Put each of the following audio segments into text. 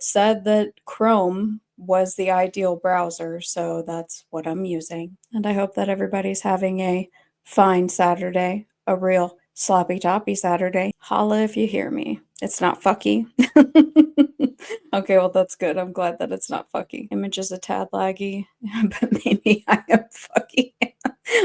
it said that Chrome was the ideal browser, so that's what I'm using. And I hope that everybody's having a fine Saturday, a real sloppy toppy Saturday. Holla if you hear me. It's not fucky. Okay, well that's good. I'm glad that it's not fucky. Image is a tad laggy, but maybe I am fucky.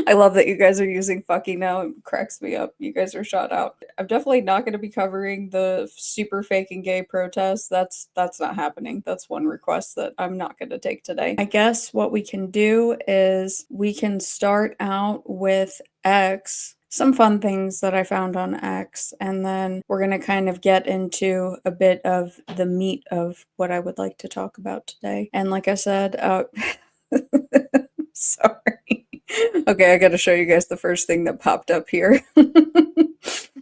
I love that you guys are using fucky now. It cracks me up. You guys are shot out. I'm definitely not going to be covering the super fake and gay protests. That's not happening. That's one request that I'm not going to take today. I guess what we can do is we can start out with X, some fun things that I found on X, and then we're going to kind of get into a bit of the meat of what I would like to talk about today. And like I said, sorry. Okay, I gotta show you guys the first thing that popped up here.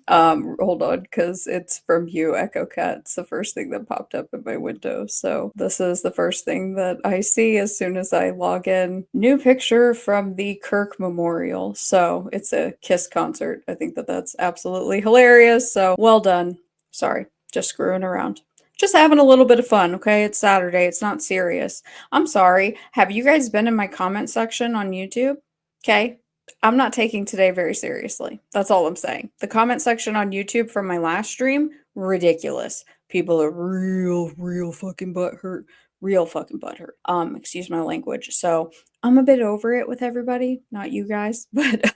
Hold on, because it's from you, Echo Cat. It's the first thing that popped up in my window. So this is the first thing that I see as soon as I log in. New picture from the Kirk Memorial. So it's a Kiss concert. I think that that's absolutely hilarious. So well done. Sorry, just screwing around. Just having a little bit of fun, okay? It's Saturday. It's not serious. I'm sorry. Have you guys been in my comment section on YouTube? Okay. I'm not taking today very seriously. That's all I'm saying. The comment section on YouTube from my last stream, ridiculous. People are real fucking butthurt. Real fucking butthurt. Excuse my language. So I'm a bit over it with everybody, not you guys, but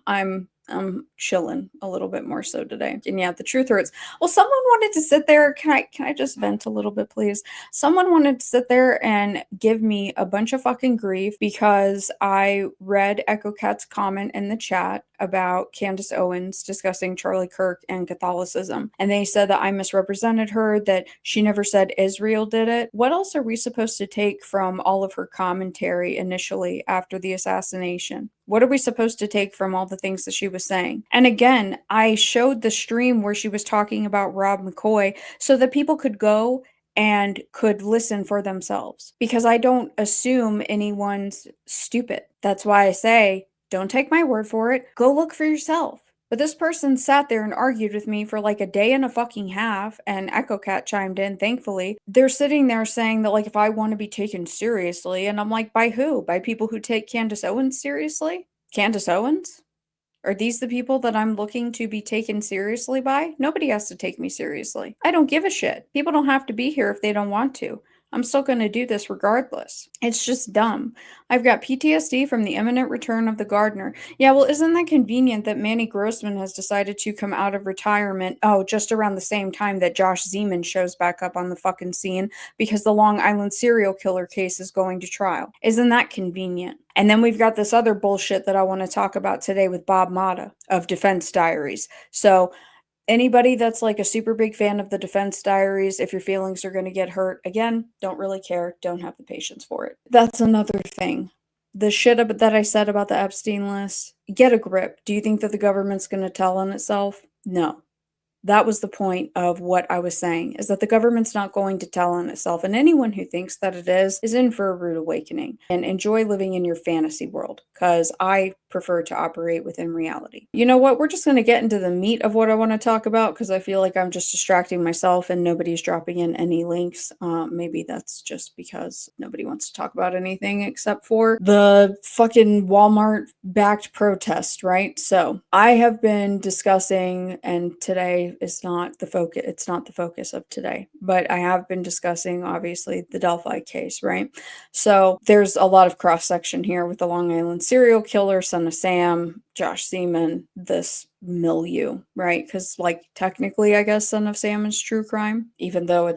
I'm chilling a little bit more so today. And yeah, the truth hurts. Well, someone wanted to sit there. Can I just vent a little bit, please? Someone wanted to sit there and give me a bunch of fucking grief because I read Echo Cat's comment in the chat about Candace Owens discussing Charlie Kirk and Catholicism. And they said that I misrepresented her, that she never said Israel did it. What else are we supposed to take from all of her commentary initially after the assassination? What are we supposed to take from all the things that she was saying? And again, I showed the stream where she was talking about Rob McCoy so that people could go and could listen for themselves. Because I don't assume anyone's stupid. That's why I say, don't take my word for it. Go look for yourself. But this person sat there and argued with me for like a day and a fucking half, and Echo Cat chimed in, thankfully. They're sitting there saying that, like, if I want to be taken seriously, and I'm like, by who? By people who take Candace Owens seriously? Candace Owens? Are these the people that I'm looking to be taken seriously by? Nobody has to take me seriously. I don't give a shit. People don't have to be here if they don't want to. I'm still going to do this regardless. It's just dumb. I've got PTSD from the imminent return of the gardener. Yeah, well, isn't that convenient that Manny Grossman has decided to come out of retirement, just around the same time that Josh Zeman shows back up on the fucking scene because the Long Island serial killer case is going to trial. Isn't that convenient? And then we've got this other bullshit that I want to talk about today with Bob Motta of Defense Diaries. So anybody that's like a super big fan of the Defense Diaries, if your feelings are going to get hurt, again, don't really care, don't have the patience for it. That's another thing. The shit that I said about the Epstein list, get a grip. Do you think that the government's going to tell on itself? No. That was the point of what I was saying, is that the government's not going to tell on itself. And anyone who thinks that it is in for a rude awakening. And enjoy living in your fantasy world, because I prefer to operate within reality. You know what? We're just going to get into the meat of what I want to talk about, because I feel like I'm just distracting myself and nobody's dropping in any links. Maybe that's just because nobody wants to talk about anything except for the fucking Walmart-backed protest, right? So I have been discussing, and today is not the focus, it's not the focus of today, but I have been discussing, obviously, the Delphi case, right? So there's a lot of cross-section here with the Long Island serial killer, Son of Sam, Josh Zeman, this milieu, right? Because, like, technically, I guess Son of Sam is true crime, even though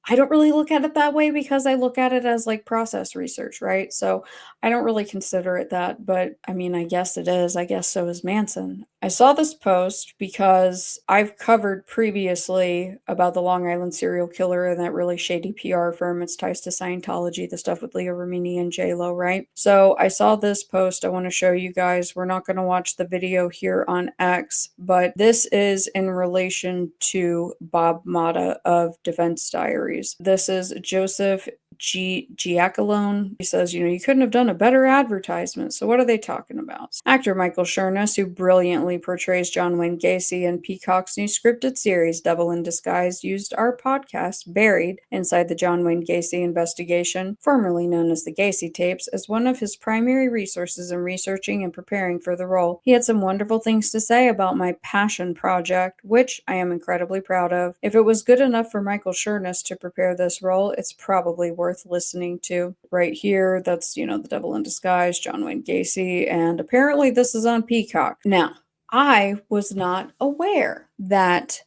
I don't really look at it that way because I look at it as like process research, right? So I don't really consider it that, but I mean, I guess it is. I guess so is Manson. I saw this post because I've covered previously about the Long Island serial killer and that really shady PR firm, its ties to Scientology, the stuff with Leah Remini and J-Lo, right? So I saw this post. I want to show you guys. We're not going to watch the video here on X, but this is in relation to Bob Motta of Defense Diaries. This is Joseph Giacalone. He says, you couldn't have done a better advertisement. So what are they talking about? Actor Michael Shurness, who brilliantly portrays John Wayne Gacy in Peacock's new scripted series Devil in Disguise, used our podcast, Buried Inside the John Wayne Gacy Investigation, formerly known as the Gacy Tapes, as one of his primary resources in researching and preparing for the role. He had some wonderful things to say about my passion project, which I am incredibly proud of. If it was good enough for Michael Shurness to prepare this role, it's probably worth listening to. Right here, that's, The Devil in Disguise, John Wayne Gacy, and apparently this is on Peacock. Now, I was not aware that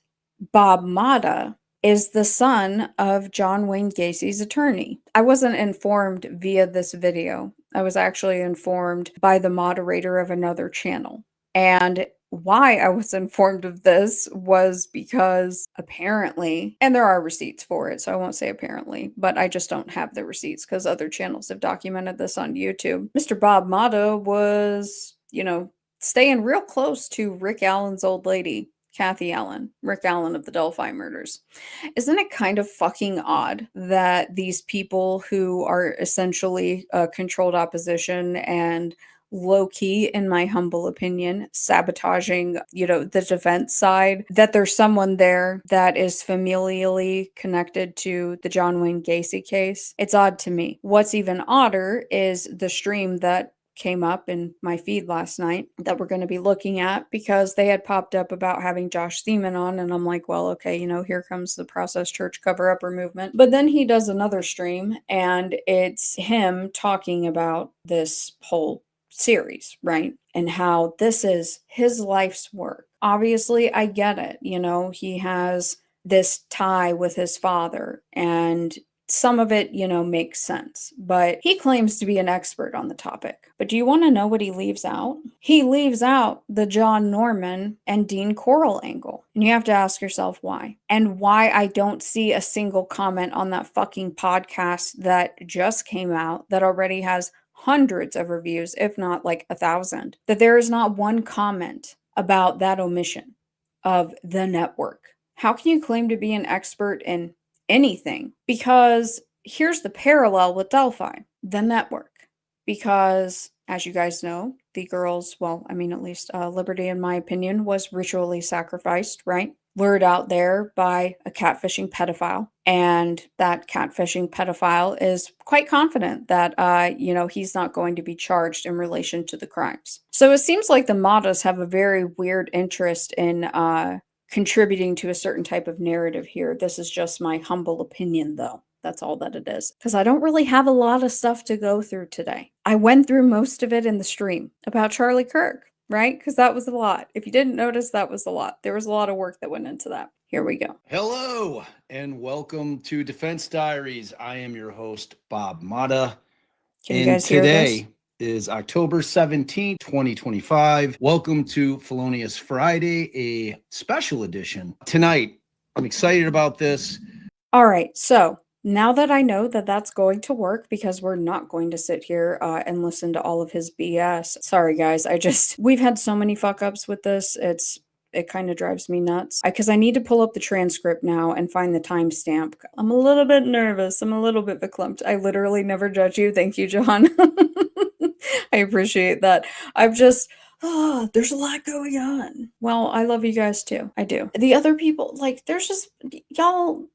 Bob Motta is the son of John Wayne Gacy's attorney. I wasn't informed via this video. I was actually informed by the moderator of another channel. And why I was informed of this was because apparently, and there are receipts for it, so I won't say apparently, but I just don't have the receipts because other channels have documented this on YouTube. Mr. Bob Motta was, staying real close to Rick Allen's old lady, Kathy Allen, Rick Allen of the Delphi murders. Isn't it kind of fucking odd that these people who are essentially controlled opposition and low-key, in my humble opinion, sabotaging, the defense side, that there's someone there that is familially connected to the John Wayne Gacy case? It's odd to me. What's even odder is the stream that came up in my feed last night that we're going to be looking at, because they had popped up about having Josh Thiemann on, and I'm like, well, okay, here comes the Process Church cover-upper movement. But then he does another stream, and it's him talking about this whole series, right? And how this is his life's work. Obviously, I get it. He has this tie with his father, and some of it, makes sense, but he claims to be an expert on the topic. But do you want to know what he leaves out? He leaves out the John Norman and Dean Corll angle. And you have to ask yourself why. And why I don't see a single comment on that fucking podcast that just came out that already has hundreds of reviews, if not like 1,000, that there is not one comment about that omission of the network. How can you claim to be an expert in anything? Because here's the parallel with Delphi, the network. Because, as you guys know, the girls, at least Liberty, in my opinion, was ritually sacrificed, right? Lured out there by a catfishing pedophile. And that catfishing pedophile is quite confident that, he's not going to be charged in relation to the crimes. So it seems like the Mottas have a very weird interest in contributing to a certain type of narrative here. This is just my humble opinion, though. That's all that it is. Because I don't really have a lot of stuff to go through today. I went through most of it in the stream about Charlie Kirk, right? Because that was a lot. If you didn't notice, that was a lot. There was a lot of work that went into that. Here we go. Hello, and welcome to Defense Diaries. I am your host, Bob Motta. Can you guys hear this? Today is October 17th, 2025. Welcome to Felonious Friday, a special edition. Tonight, I'm excited about this. All right, so now that I know that that's going to work, because we're not going to sit here and listen to all of his BS. Sorry, guys. We've had so many fuck ups with this. It kind of drives me nuts. Because I need to pull up the transcript now and find the timestamp. I'm a little bit nervous. I'm a little bit verklempt. I literally never judge you. Thank you, John. I appreciate that. There's a lot going on. Well, I love you guys too. I do. The other people, there's just, y'all,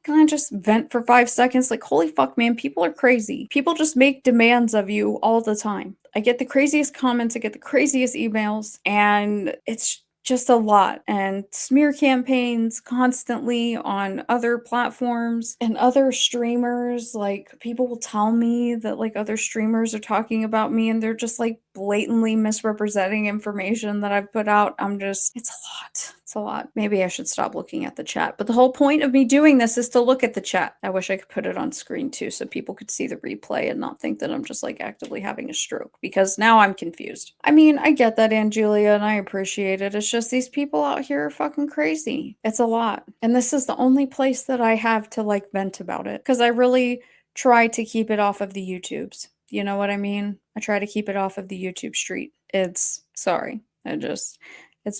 can I just vent for 5 seconds? Holy fuck, man, people are crazy. People just make demands of you all the time. I get the craziest comments, I get the craziest emails, and it's just a lot. And smear campaigns constantly on other platforms and other streamers. People will tell me that other streamers are talking about me, and they're just blatantly misrepresenting information that I've put out. It's a lot. It's a lot. Maybe I should stop looking at the chat. But the whole point of me doing this is to look at the chat. I wish I could put it on screen too, so people could see the replay and not think that I'm just actively having a stroke, because now I'm confused. I mean, I get that, Aunt Julia, and I appreciate it. It's just these people out here are fucking crazy. It's a lot. And this is the only place that I have to vent about it, because I really try to keep it off of the YouTubes. You know what I mean? I try to keep it off of the YouTube street. It's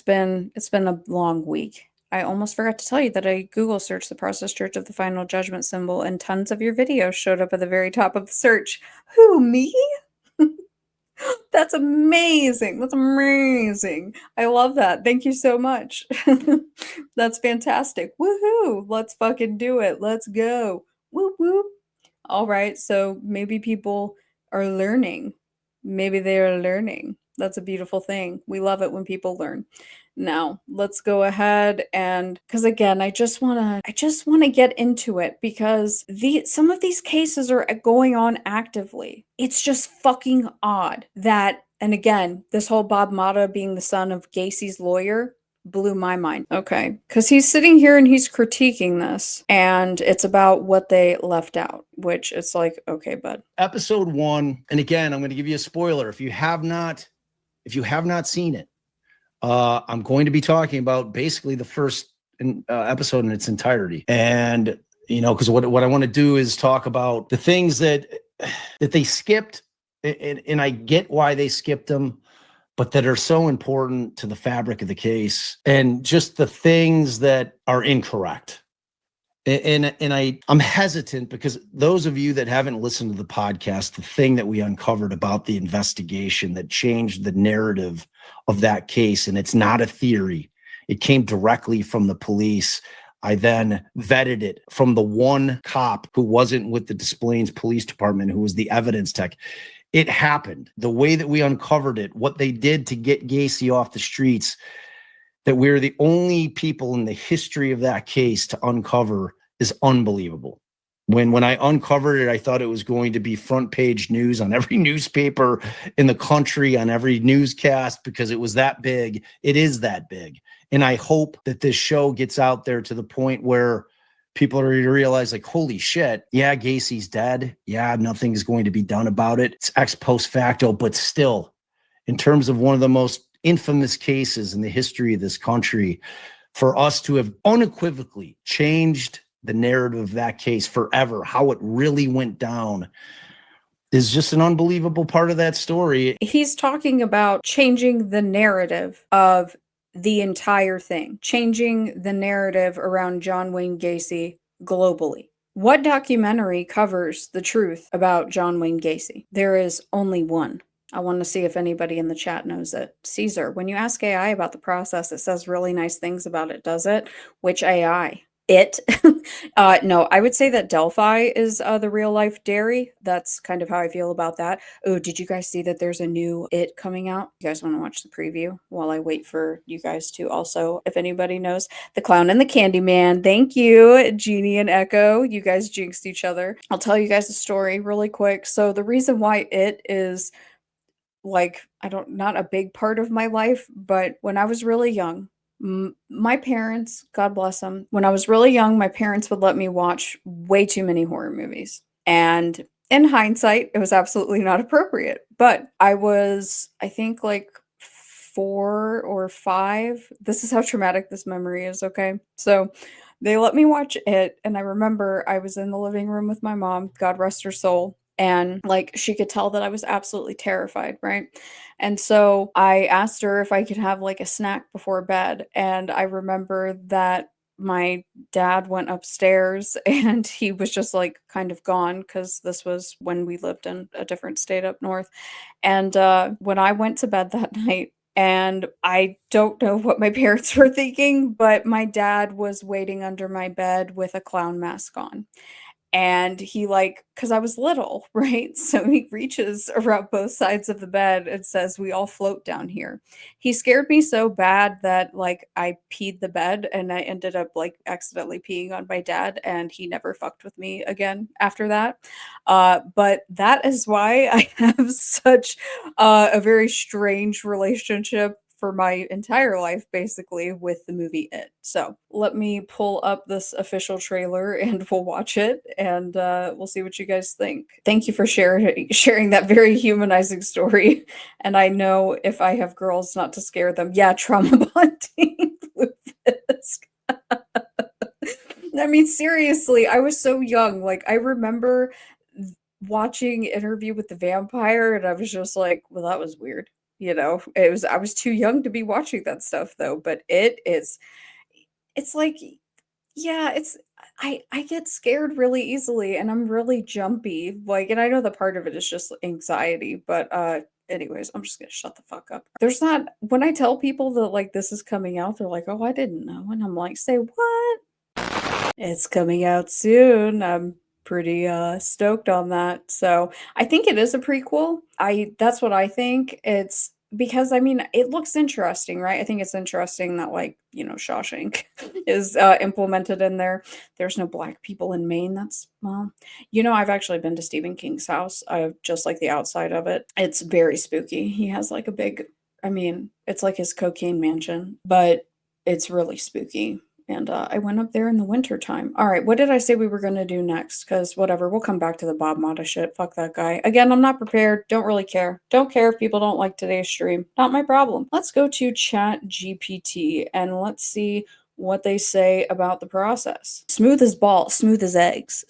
been a long week. I almost forgot to tell you that I Google searched the Process Church of the Final Judgment symbol, and tons of your videos showed up at the very top of the search. Who, me? That's amazing. That's amazing. I love that. Thank you so much. That's fantastic. Woohoo! Let's fucking do it. Let's go. Whoop whoop. All right, so maybe people are learning. Maybe they are learning. That's a beautiful thing. We love it when people learn. Now, let's go ahead and cuz again, I just want to get into it because the some of these cases are going on actively. It's just fucking odd that and again, this whole Bob Mata being the son of Gacy's lawyer blew my mind. Okay. Because he's sitting here and he's critiquing this, and it's about what they left out, which it's like, okay, bud. Episode 1, and again, I'm going to give you a spoiler. If you have not seen it, I'm going to be talking about basically the first episode in its entirety. And, because what I want to do is talk about the things that they skipped, and I get why they skipped them, but that are so important to the fabric of the case, and just the things that are incorrect. And I'm hesitant because those of you that haven't listened to the podcast, the thing that we uncovered about the investigation that changed the narrative of that case, and it's not a theory, it came directly from the police. I then vetted it from the one cop who wasn't with the Des Plaines Police Department, who was the evidence tech. It happened. The way that we uncovered it, what they did to get Gacy off the streets, that we're the only people in the history of that case to uncover, is unbelievable. When I uncovered it, I thought it was going to be front page news on every newspaper in the country, on every newscast, because it was that big. It is that big. And I hope that this show gets out there to the point where people are going to realize, like, holy shit, yeah, Gacy's dead. Yeah, nothing's going to be done about it. It's ex post facto, but still, in terms of one of the most infamous cases in the history of this country, for us to have unequivocally changed the narrative of that case forever, how it really went down, is just an unbelievable part of that story. He's talking about changing the narrative of the entire thing, changing the narrative around John Wayne Gacy globally. What documentary covers the truth about John Wayne Gacy? There is only one. I want to see if anybody in the chat knows it. Caesar, when you ask AI about the process, it says really nice things about it, does it? Which AI? It. No, I would say that Delphi is the real life dairy. That's kind of how I feel about that. Oh, did you guys see that there's a new It coming out? You guys want to watch the preview while I wait for you guys to also, if anybody knows, The Clown and the Candyman. Thank you, Jeannie and Echo. You guys jinxed each other. I'll tell you guys a story really quick. So the reason why It is like not a big part of my life, but when I was really young, my parents, God bless them, when I was really young, my parents would let me watch way too many horror movies. And in hindsight, it was absolutely not appropriate. But I think, like 4 or 5. This is how traumatic this memory is, okay? So they let me watch it, and I remember I was in the living room with my mom, God rest her soul, and like she could tell that I was absolutely terrified, right? And so I asked her if I could have like a snack before bed, and I remember that my dad went upstairs and he was just like kind of gone because this was when we lived in a different state up north. And when I went to bed that night, and I don't know what my parents were thinking, but my dad was waiting under my bed with a clown mask on. And he like, cause I was little, right? So he reaches around both sides of the bed and says, "We all float down here." He scared me so bad that like I peed the bed and I ended up like accidentally peeing on my dad, and he never fucked with me again after that. But that is why I have such a very strange relationship for my entire life, basically, with the movie It. So let me pull up this official trailer and we'll watch it, and we'll see what you guys think. Thank you for sharing that very humanizing story. And I know if I have girls, not to scare them. Yeah, trauma bonding. Blue Fisk. I mean, seriously, I was so young. Like, I remember watching Interview with the Vampire, and I was just like, well, that was weird. I was too young to be watching that stuff though, but it is it's like, yeah, it's I get scared really easily and I'm really jumpy. Like, and I know that part of it is just anxiety, but anyways, I'm just gonna shut the fuck up. There's not when I tell people that like this is coming out, they're like, "Oh, I didn't know." And I'm like, "Say what?" It's coming out soon. I'm pretty stoked on that. So, I think it is a prequel. I That's what I think. It's because I mean, it looks interesting, right? I think it's interesting that like, Shawshank is implemented in there. There's no black people in Maine. That's well, I've actually been to Stephen King's house. I just like the outside of it. It's very spooky. He has like a big I mean, it's like his cocaine mansion, but it's really spooky. And, I went up there in the winter time. Alright, what did I say we were gonna do next? Because whatever, we'll come back to the Bob Motta shit, fuck that guy. Again, I'm not prepared, don't really care. Don't care if people don't like today's stream, not my problem. Let's go to ChatGPT and let's see what they say about the process. Smooth as balls, smooth as eggs,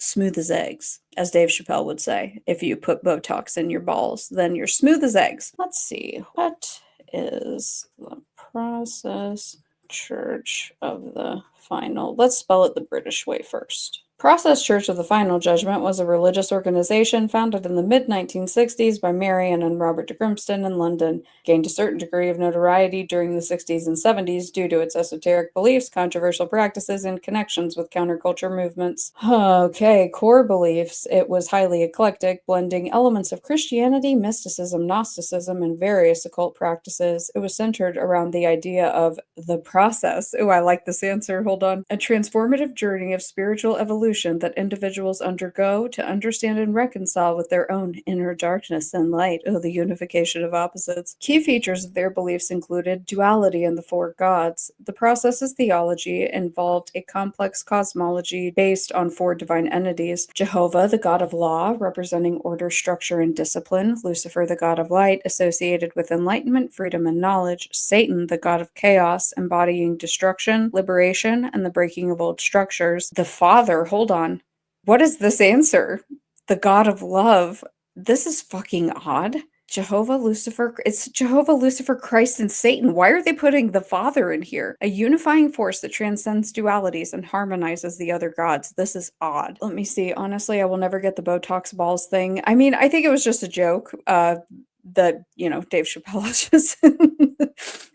as Dave Chappelle would say. If you put Botox in your balls, then you're smooth as eggs. Let's see, what is the process Church of the Final. Let's spell it the British way first. Process Church of the Final Judgment was a religious organization founded in the mid 1960s by Marian and Robert de Grimston in London. Gained a certain degree of notoriety during the 60s and 70s due to its esoteric beliefs, controversial practices, and connections with counterculture movements. Okay, core beliefs. It was highly eclectic, blending elements of Christianity, mysticism, Gnosticism, and various occult practices. It was centered around the idea of the process. Oh, I like this answer. Hold on. A transformative journey of spiritual evolution that individuals undergo to understand and reconcile with their own inner darkness and light. Oh, the unification of opposites. Key features of their beliefs included duality in the four gods. The process's theology involved a complex cosmology based on four divine entities: Jehovah, the god of law, representing order, structure, and discipline; Lucifer, the god of light, associated with enlightenment, freedom, and knowledge; Satan, the god of chaos, embodying destruction, liberation, and the breaking of old structures; the Father, hold on. What is this answer? The god of love. This is fucking odd. Jehovah, Lucifer, it's Jehovah, Lucifer, Christ, and Satan. Why are they putting the Father in here? A unifying force that transcends dualities and harmonizes the other gods. This is odd. Let me see. Honestly, I will never get the Botox balls thing. I mean, I think it was just a joke. That Dave Chappelle is just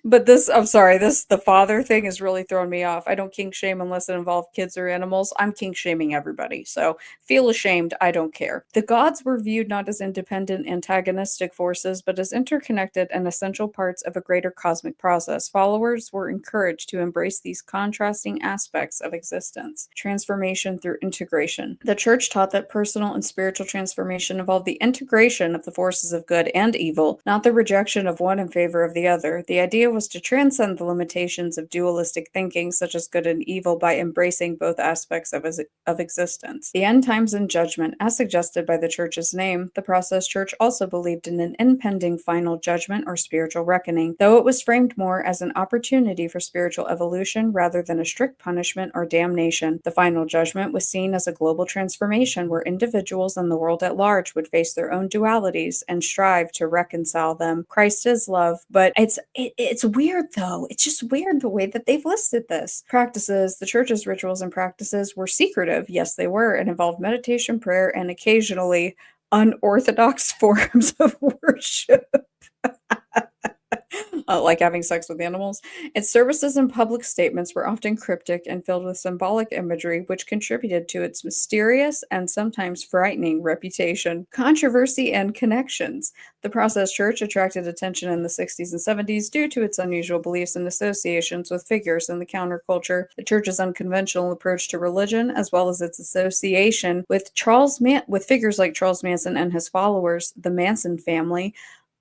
but I'm sorry, the father thing is really throwing me off. I don't kink shame unless it involves kids or animals. I'm kink shaming everybody, so feel ashamed, I don't care. The gods were viewed not as independent antagonistic forces, but as interconnected and essential parts of a greater cosmic process. Followers were encouraged to embrace these contrasting aspects of existence. Transformation through integration. The church taught that personal and spiritual transformation involved the integration of the forces of good and evil, not the rejection of one in favor of the other. The idea was to transcend the limitations of dualistic thinking, such as good and evil, by embracing both aspects of existence. The end times and judgment, as suggested by the church's name, the Process Church also believed in an impending final judgment or spiritual reckoning, though it was framed more as an opportunity for spiritual evolution rather than a strict punishment or damnation. The final judgment was seen as a global transformation where individuals and the world at large would face their own dualities and strive to reconcile them. Christ is love, but it's weird though. It's just weird the way that they've listed this. Practices, the church's rituals and practices were secretive. Yes, they were, and involved meditation, prayer, and occasionally unorthodox forms of worship. Like having sex with animals. Its services and public statements were often cryptic and filled with symbolic imagery, which contributed to its mysterious and sometimes frightening reputation. Controversy and connections. The Process Church attracted attention in the 60s and 70s due to its unusual beliefs and associations with figures in the counterculture, the church's unconventional approach to religion, as well as its association with with figures like Charles Manson and his followers, the Manson family.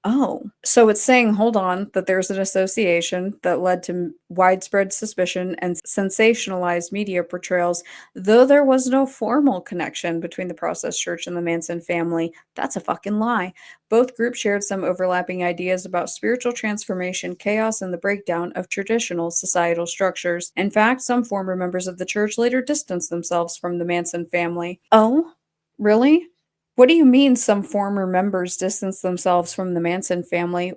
Oh, so it's saying, hold on, that there's an association that led to widespread suspicion and sensationalized media portrayals, though there was no formal connection between the Process Church and the Manson family. That's a fucking lie. Both groups shared some overlapping ideas about spiritual transformation, chaos, and the breakdown of traditional societal structures. In fact, some former members of the church later distanced themselves from the Manson family. Oh, really? What do you mean some former members distanced themselves from the Manson family?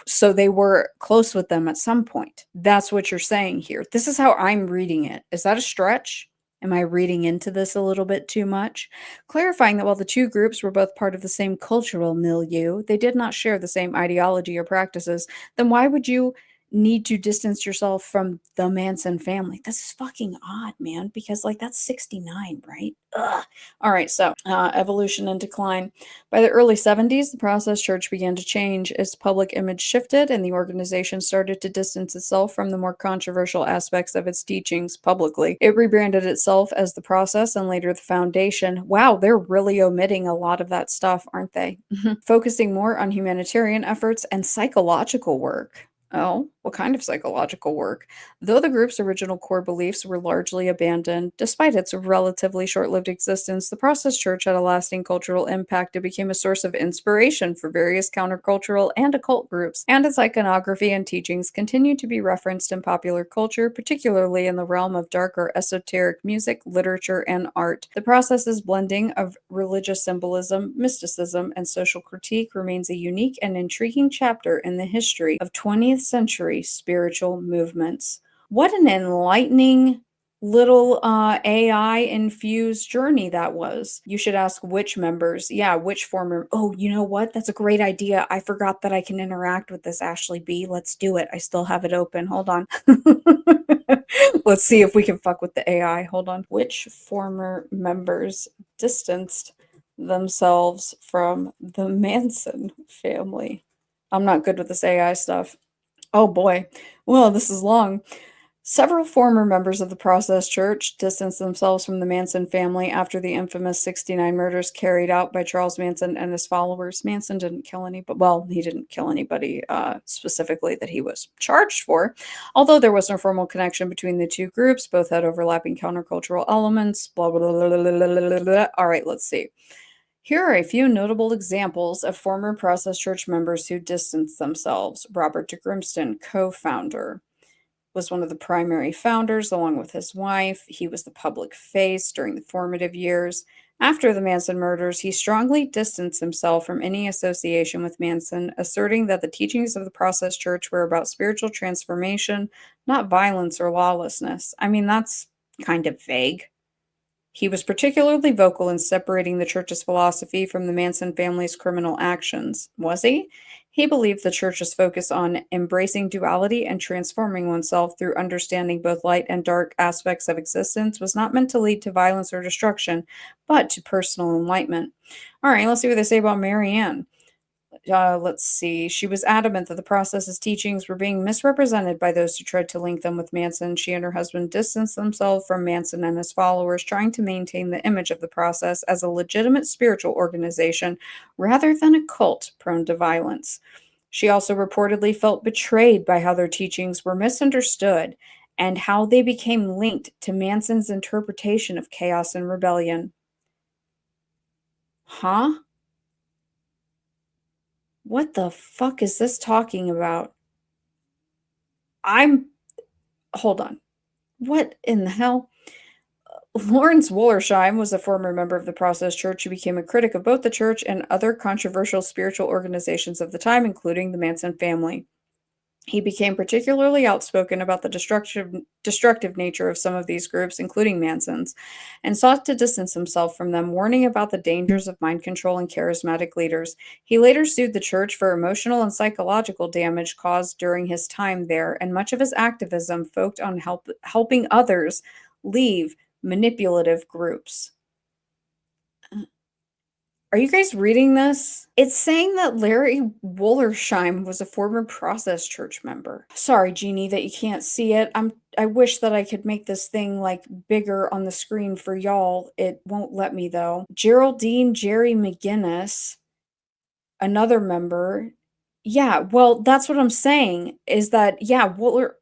So they were close with them at some point. That's what you're saying here. This is how I'm reading it. Is that a stretch? Am I reading into this a little bit too much? Clarifying that while the two groups were both part of the same cultural milieu, they did not share the same ideology or practices. Then why would you need to distance yourself from the Manson family? This is fucking odd, man, because like that's 69, right? Ugh. All right, so evolution and decline. By the early 70s, the Process Church began to change. Its public image shifted, and the organization started to distance itself from the more controversial aspects of its teachings publicly. It rebranded itself as the Process and later the Foundation. Wow, they're really omitting a lot of that stuff, aren't they? Focusing more on humanitarian efforts and psychological work. Oh, what kind of psychological work? Though the group's original core beliefs were largely abandoned, despite its relatively short lived existence, the Process Church had a lasting cultural impact. It became a source of inspiration for various countercultural and occult groups, and its iconography and teachings continue to be referenced in popular culture, particularly in the realm of dark or esoteric music, literature, and art. The process's blending of religious symbolism, mysticism, and social critique remains a unique and intriguing chapter in the history of 20th century spiritual movements. What an enlightening little AI infused journey that was. You should ask which members, yeah, which former. Oh, you know what? That's a great idea. I forgot that I can interact with this Ashley B. Let's do it. I still have it open. Hold on. Let's see if we can fuck with the AI. Hold on. Which former members distanced themselves from the Manson family? I'm not good with this AI stuff. Oh boy. Well, this is long. Several former members of the Process Church distanced themselves from the Manson family after the infamous 69 murders carried out by Charles Manson and his followers. Manson didn't kill anybody. Well, he didn't kill anybody specifically that he was charged for. Although there was no formal connection between the two groups, both had overlapping countercultural elements. Blah, blah, blah, blah, blah, blah, blah. All right, let's see. Here are a few notable examples of former Process Church members who distanced themselves. Robert de Grimston, co-founder, was one of the primary founders along with his wife. He was the public face during the formative years. After the Manson murders, he strongly distanced himself from any association with Manson, asserting that the teachings of the Process Church were about spiritual transformation, not violence or lawlessness. I mean, that's kind of vague. He was particularly vocal in separating the church's philosophy from the Manson family's criminal actions. Was he? He believed the church's focus on embracing duality and transforming oneself through understanding both light and dark aspects of existence was not meant to lead to violence or destruction, but to personal enlightenment. All right, let's see what they say about Marianne. Let's see. She was adamant that the process's teachings were being misrepresented by those who tried to link them with Manson. She and her husband distanced themselves from Manson and his followers, trying to maintain the image of the process as a legitimate spiritual organization rather than a cult prone to violence. She also reportedly felt betrayed by how their teachings were misunderstood and how they became linked to Manson's interpretation of chaos and rebellion. Huh? What the fuck is this talking about? I'm hold on. What in the hell? Lawrence Wollersheim was a former member of the Process Church who became a critic of both the church and other controversial spiritual organizations of the time, including the Manson family. He became particularly outspoken about the destructive nature of some of these groups, including Manson's, and sought to distance himself from them, warning about the dangers of mind control and charismatic leaders. He later sued the church for emotional and psychological damage caused during his time there, and much of his activism focused on helping others leave manipulative groups. Are you guys reading this? It's saying that Larry Wollersheim was a former Process Church member. Sorry, Jeannie, that you can't see it. I wish that I could make this thing like bigger on the screen for y'all. It won't let me though. Geraldine Jerry McGinnis, another member. Yeah, well, that's what I'm saying is that yeah, Woller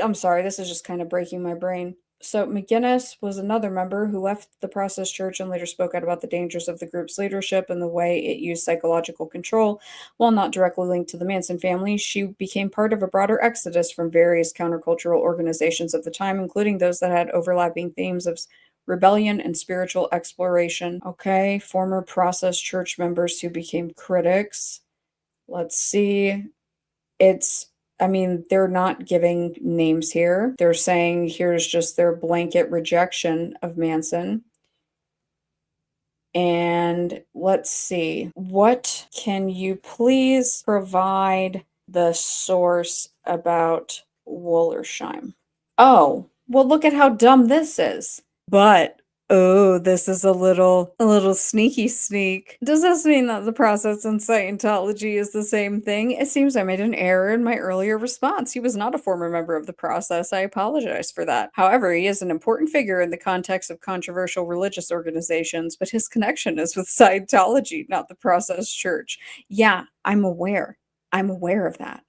I'm sorry, this is just kind of breaking my brain. So McGinnis was another member who left the Process Church and later spoke out about the dangers of the group's leadership and the way it used psychological control. While not directly linked to the Manson family, she became part of a broader exodus from various countercultural organizations of the time, including those that had overlapping themes of rebellion and spiritual exploration. Okay, former Process Church members who became critics. Let's see. It's, I mean, they're not giving names here. They're saying here's just their blanket rejection of Manson. And let's see, what can you please provide the source about Wollersheim? Oh, well, look at how dumb this is. But oh, this is a little sneaky sneak. Does this mean that the process in Scientology is the same thing? It seems I made an error in my earlier response. He was not a former member of the process. I apologize for that. However, he is an important figure in the context of controversial religious organizations, but his connection is with Scientology, not the process church. Yeah, I'm aware. I'm aware of that.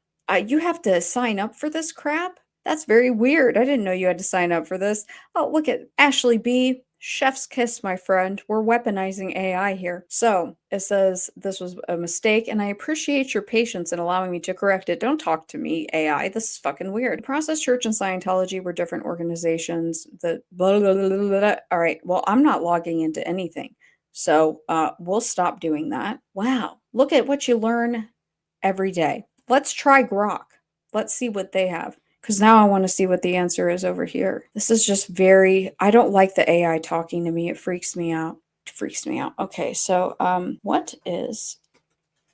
You have to sign up for this crap? That's very weird. I didn't know you had to sign up for this. Oh, look at Ashley B. Chef's kiss, my friend. We're weaponizing AI here. So it says this was a mistake, and I appreciate your patience in allowing me to correct it. Don't talk to me, AI. This is fucking weird. The Process Church and Scientology were different organizations. The blah, blah, blah, blah, blah. All right. Well, I'm not logging into anything. So we'll stop doing that. Wow. Look at what you learn every day. Let's try Grok. Let's see what they have. Because now I want to see what the answer is over here. This is just very, I don't like the AI talking to me. It freaks me out. It freaks me out. Okay, so what is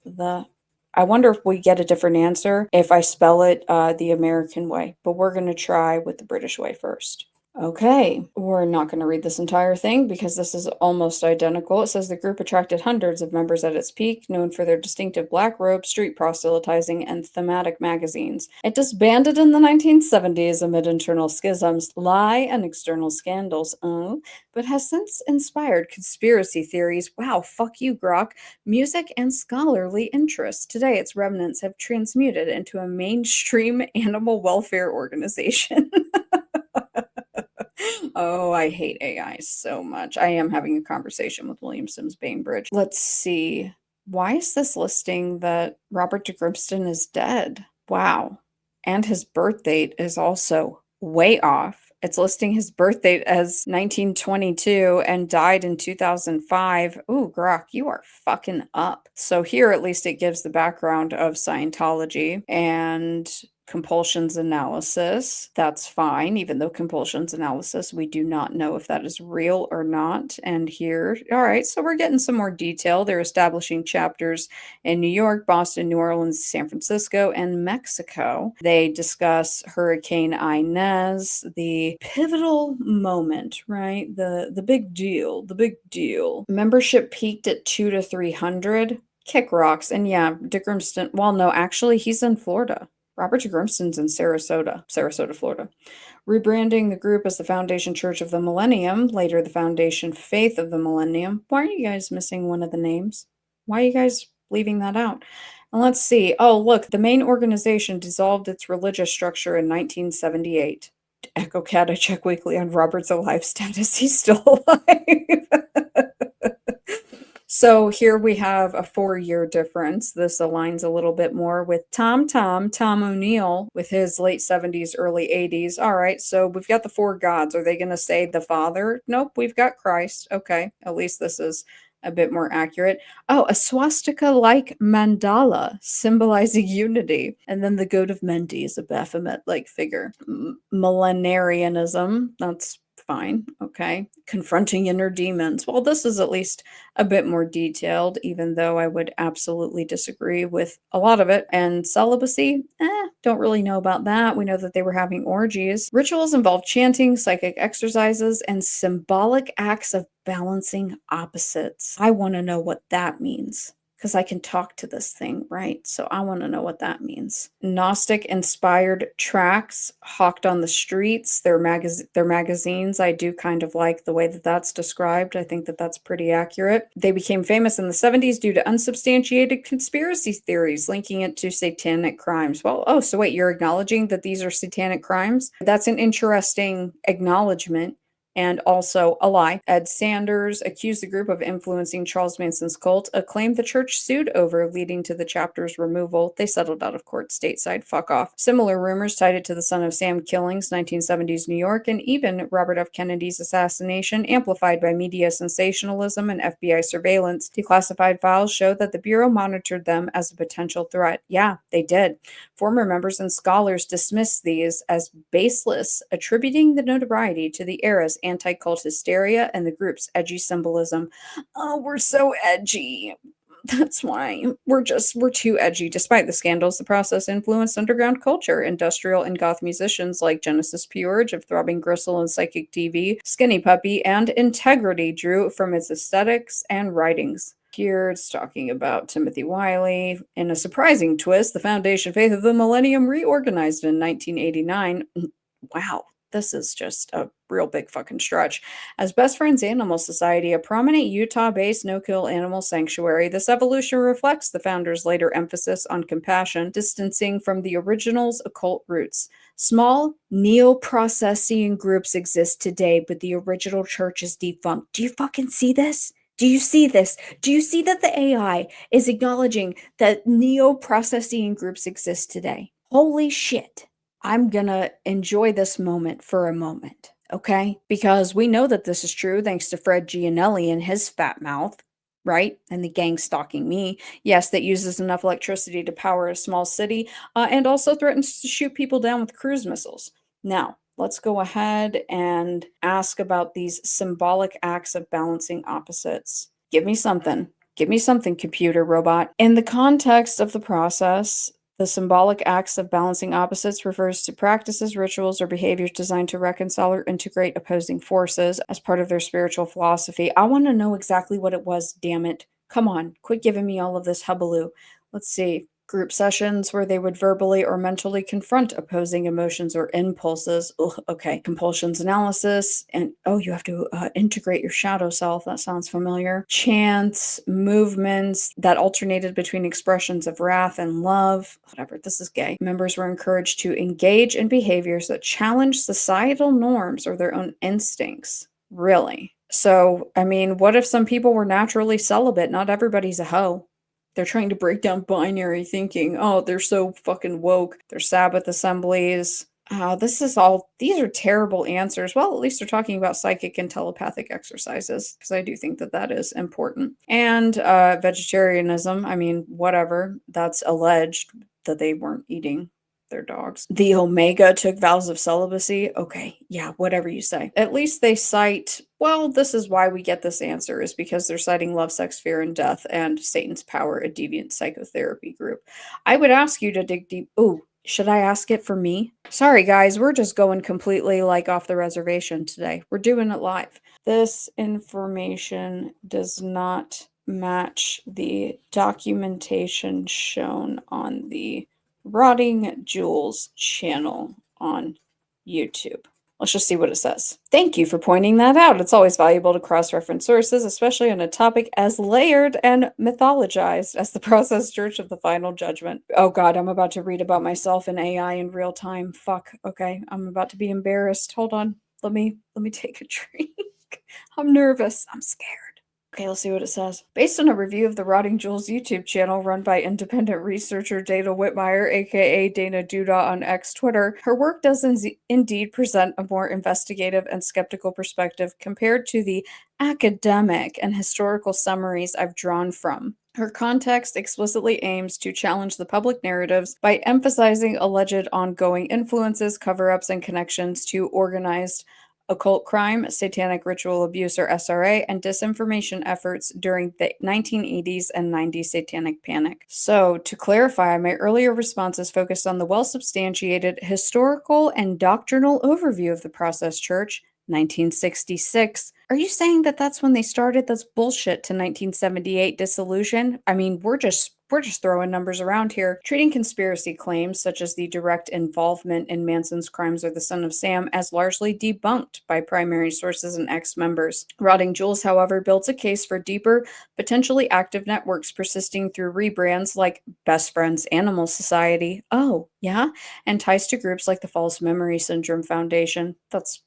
the, I wonder if we get a different answer if I spell it the American way, but we're going to try with the British way first. Okay, we're not going to read this entire thing because this is almost identical. It says the group attracted hundreds of members at its peak, known for their distinctive black robes, street proselytizing, and thematic magazines. It disbanded in the 1970s amid internal schisms, lie, and external scandals, but has since inspired conspiracy theories. Wow, fuck you, Grok. Music and scholarly interests. Today, its remnants have transmuted into a mainstream animal welfare organization. Oh, I hate AI so much. I am having a conversation with William Sims Bainbridge. Let's see. Why is this listing that Robert de Grimston is dead? Wow. And his birth date is also way off. It's listing his birth date as 1922 and died in 2005. Ooh, Grok, you are fucking up. So here at least it gives the background of Scientology and compulsions analysis. That's fine, even though compulsions analysis, we do not know if that is real or not. And here, all right, so we're getting some more detail. They're establishing chapters in New York, Boston, New Orleans, San Francisco, and Mexico. They discuss Hurricane Inez, the pivotal moment, right? The big deal, the big deal. Membership peaked at 2 to 300. Kick rocks. And yeah, Dick Grimston, well, no, actually, he's in Florida. Robert Grimston's in Sarasota, Florida. Rebranding the group as the Foundation Church of the Millennium, later the Foundation Faith of the Millennium. Why are you guys missing one of the names? Why are you guys leaving that out? And let's see. Oh, look, the main organization dissolved its religious structure in 1978. Echo Cat, I check weekly on Robert's alive status. He's still alive. So here we have a 4-year difference. This aligns a little bit more with Tom O'Neill with his late 70s, early 80s. All right, so we've got the four gods. Are they going to say the Father? Nope, we've got Christ. Okay, at least this is a bit more accurate. Oh, a swastika-like mandala symbolizing unity. And then the goat of Mendi is a Baphomet-like figure. Millenarianism, that's fine. Okay. Confronting inner demons. Well, this is at least a bit more detailed, even though I would absolutely disagree with a lot of it. And celibacy, don't really know about that. We know that they were having orgies. Rituals involve chanting, psychic exercises, and symbolic acts of balancing opposites. I want to know what that means because I can talk to this thing, right? So I want to know what that means. Gnostic inspired tracks hawked on the streets, their magazines. I do kind of like the way that that's described. I think that that's pretty accurate. They became famous in the 70s due to unsubstantiated conspiracy theories linking it to satanic crimes. Well, oh, so wait, you're acknowledging that these are satanic crimes? That's an interesting acknowledgement. and also a lie. Ed Sanders accused the group of influencing Charles Manson's cult, a claim the church sued over, leading to the chapter's removal. They settled out of court stateside. Fuck off. Similar rumors tied it to the Son of Sam killings, 1970s New York, and even Robert F. Kennedy's assassination, amplified by media sensationalism and FBI surveillance. Declassified files show that the Bureau monitored them as a potential threat. Yeah, they did. Former members and scholars dismissed these as baseless, attributing the notoriety to the era's anti-cult hysteria and the group's edgy symbolism. Oh, we're so edgy. That's why we're too edgy. Despite the scandals, the process influenced underground culture. Industrial and goth musicians like Genesis Peorage of Throbbing Gristle and Psychic TV, Skinny Puppy, and Integrity drew from its aesthetics and writings. Here it's talking about Timothy Wiley. In a surprising twist, the Foundation Faith of the Millennium reorganized in 1989. Wow, this is just a real big fucking stretch. As Best Friends Animal Society, a prominent Utah-based no-kill animal sanctuary, this evolution reflects the founders' later emphasis on compassion, distancing from the original's occult roots. Small neo-processing groups exist today, but the original church is defunct. Do you fucking see this? Do you see this? Do you see that the AI is acknowledging that neo-processing groups exist today? Holy shit. I'm gonna enjoy this moment for a moment, okay? Because we know that this is true thanks to Fred Gianelli and his fat mouth, right? And the gang stalking me. Yes, that uses enough electricity to power a small city and also threatens to shoot people down with cruise missiles. Now, let's go ahead and ask about these symbolic acts of balancing opposites. Give me something. Give me something, computer robot. In the context of the process, the symbolic acts of balancing opposites refers to practices, rituals, or behaviors designed to reconcile or integrate opposing forces as part of their spiritual philosophy. I want to know exactly what it was, damn it. Come on, quit giving me all of this hubbub. Let's see. Group sessions where they would verbally or mentally confront opposing emotions or impulses. Ugh, okay. Compulsions analysis. And oh, you have to integrate your shadow self. That sounds familiar. Chants, movements that alternated between expressions of wrath and love. Whatever, this is gay. Members were encouraged to engage in behaviors that challenge societal norms or their own instincts. Really? So, I mean, what if some people were naturally celibate? Not everybody's a hoe. They're trying to break down binary thinking. Oh, they're so fucking woke. They're Sabbath assemblies. These are terrible answers. Well, at least they're talking about psychic and telepathic exercises, because I do think that that is important. And vegetarianism, I mean, whatever. That's alleged that they weren't eating their dogs. The Omega took vows of celibacy. Okay, yeah, whatever you say. At least they cite, well, this is why we get this answer, is because they're citing love, sex, fear, and death and Satan's Power, a deviant psychotherapy group. I would ask you to dig deep. Ooh, should I ask it for me? Sorry, guys, we're just going completely like off the reservation today. We're doing it live. This information does not match the documentation shown on the Rotting Jewels channel on YouTube. Let's just see what it says. Thank you for pointing that out. It's always valuable to cross-reference sources, especially on a topic as layered and mythologized as the process church of the final judgment. Oh god, I'm about to read about myself in AI in real time. Fuck. Okay, I'm about to be embarrassed. Hold on. Let me take a drink. I'm nervous. I'm scared. Okay, let's see what it says. Based on a review of the Rotting Jewels YouTube channel run by independent researcher Dana Whitmire, aka Dana Duda on X Twitter, her work does indeed present a more investigative and skeptical perspective compared to the academic and historical summaries I've drawn from. Her context explicitly aims to challenge the public narratives by emphasizing alleged ongoing influences, cover-ups, and connections to organized occult crime, satanic ritual abuse or SRA, and disinformation efforts during the 1980s and 90s satanic panic. So, to clarify, my earlier responses focused on the well-substantiated historical and doctrinal overview of the Process Church, 1966. Are you saying that that's when they started? That's bullshit. To 1978 dissolution? I mean, we're just throwing numbers around here, treating conspiracy claims such as the direct involvement in Manson's crimes or the Son of Sam as largely debunked by primary sources and ex-members. Rotting Jewels, however, builds a case for deeper, potentially active networks persisting through rebrands like Best Friends Animal Society. Oh, yeah? And ties to groups like the False Memory Syndrome Foundation. That's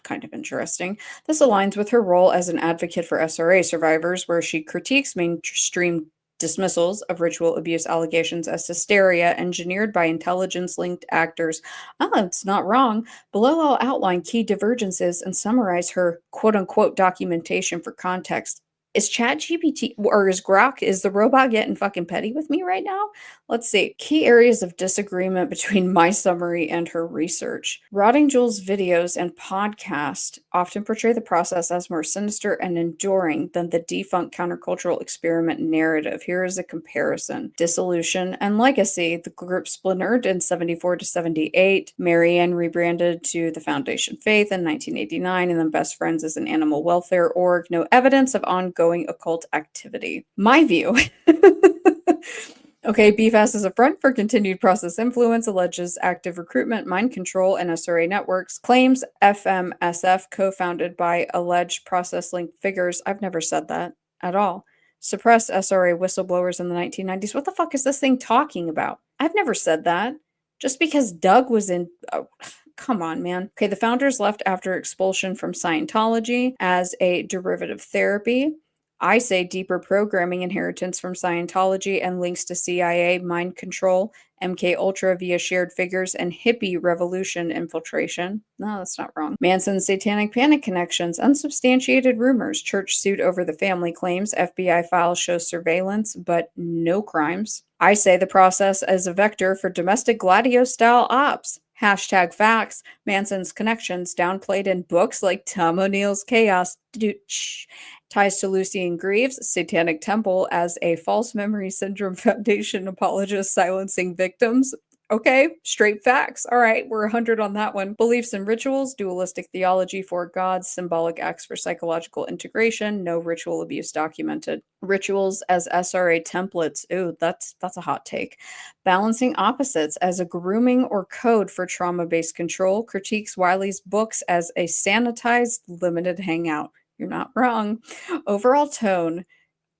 kind of interesting. This aligns with her role as an advocate for SRA survivors, where she critiques mainstream dismissals of ritual abuse allegations as hysteria engineered by intelligence linked actors. Oh, it's not wrong. Below, I'll outline key divergences and summarize her quote unquote documentation for context. Is ChatGPT or is Grok, is the robot getting fucking petty with me right now? Let's see. Key areas of disagreement between my summary and her research. Rotting Jewels videos and podcast often portray the process as more sinister and enduring than the defunct countercultural experiment narrative. Here is a comparison. Dissolution and Legacy. The group splintered in 74 to 78. Marianne rebranded to the Foundation Faith in 1989, and then Best Friends as an animal welfare org. No evidence of ongoing occult activity. My view. Okay, BFAS is a front for continued process influence, alleges active recruitment, mind control, and SRA networks, claims FMSF co-founded by alleged process-linked figures. I've never said that at all. Suppressed SRA whistleblowers in the 1990s. What the fuck is this thing talking about? I've never said that. Just because Doug was in... Oh, come on, man. Okay, the founders left after expulsion from Scientology as a derivative therapy. I say deeper programming inheritance from Scientology and links to CIA mind control, MK Ultra via shared figures, and hippie revolution infiltration. No, that's not wrong. Manson's satanic panic connections, unsubstantiated rumors, church suit over the family claims, FBI files show surveillance, but no crimes. I say the process as a vector for domestic Gladio-style ops. Hashtag facts. Manson's connections downplayed in books like Tom O'Neill's Chaos. Ties to Lucian Greaves, Satanic Temple as a false memory syndrome foundation apologist silencing victims. Okay, straight facts. All right, we're 100 on that one. Beliefs and rituals, dualistic theology for gods, symbolic acts for psychological integration, no ritual abuse documented. Rituals as SRA templates. Ooh, that's a hot take. Balancing opposites as a grooming or code for trauma-based control, critiques Wiley's books as a sanitized, limited hangout. You're not wrong. Overall tone.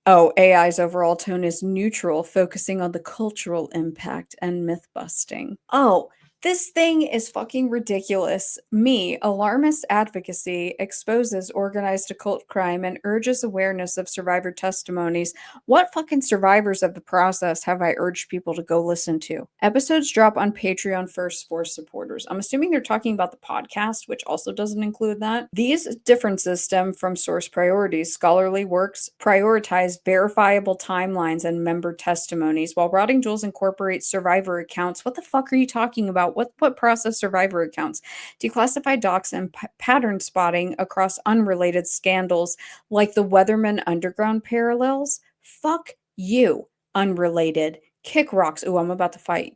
Oh, AI's overall tone is neutral, focusing on the cultural impact and myth busting. Oh, this thing is fucking ridiculous. Me, alarmist advocacy, exposes organized occult crime and urges awareness of survivor testimonies. What fucking survivors of the process have I urged people to go listen to? Episodes drop on Patreon first for supporters. I'm assuming they're talking about the podcast, which also doesn't include that. These differences stem from source priorities. Scholarly works prioritize verifiable timelines and member testimonies, while Rotting Jewels incorporates survivor accounts. What the fuck are you talking about? What process survivor accounts? Declassified docs and pattern spotting across unrelated scandals like the Weatherman Underground parallels? Fuck you, unrelated. Kick rocks. Ooh, I'm about to fight.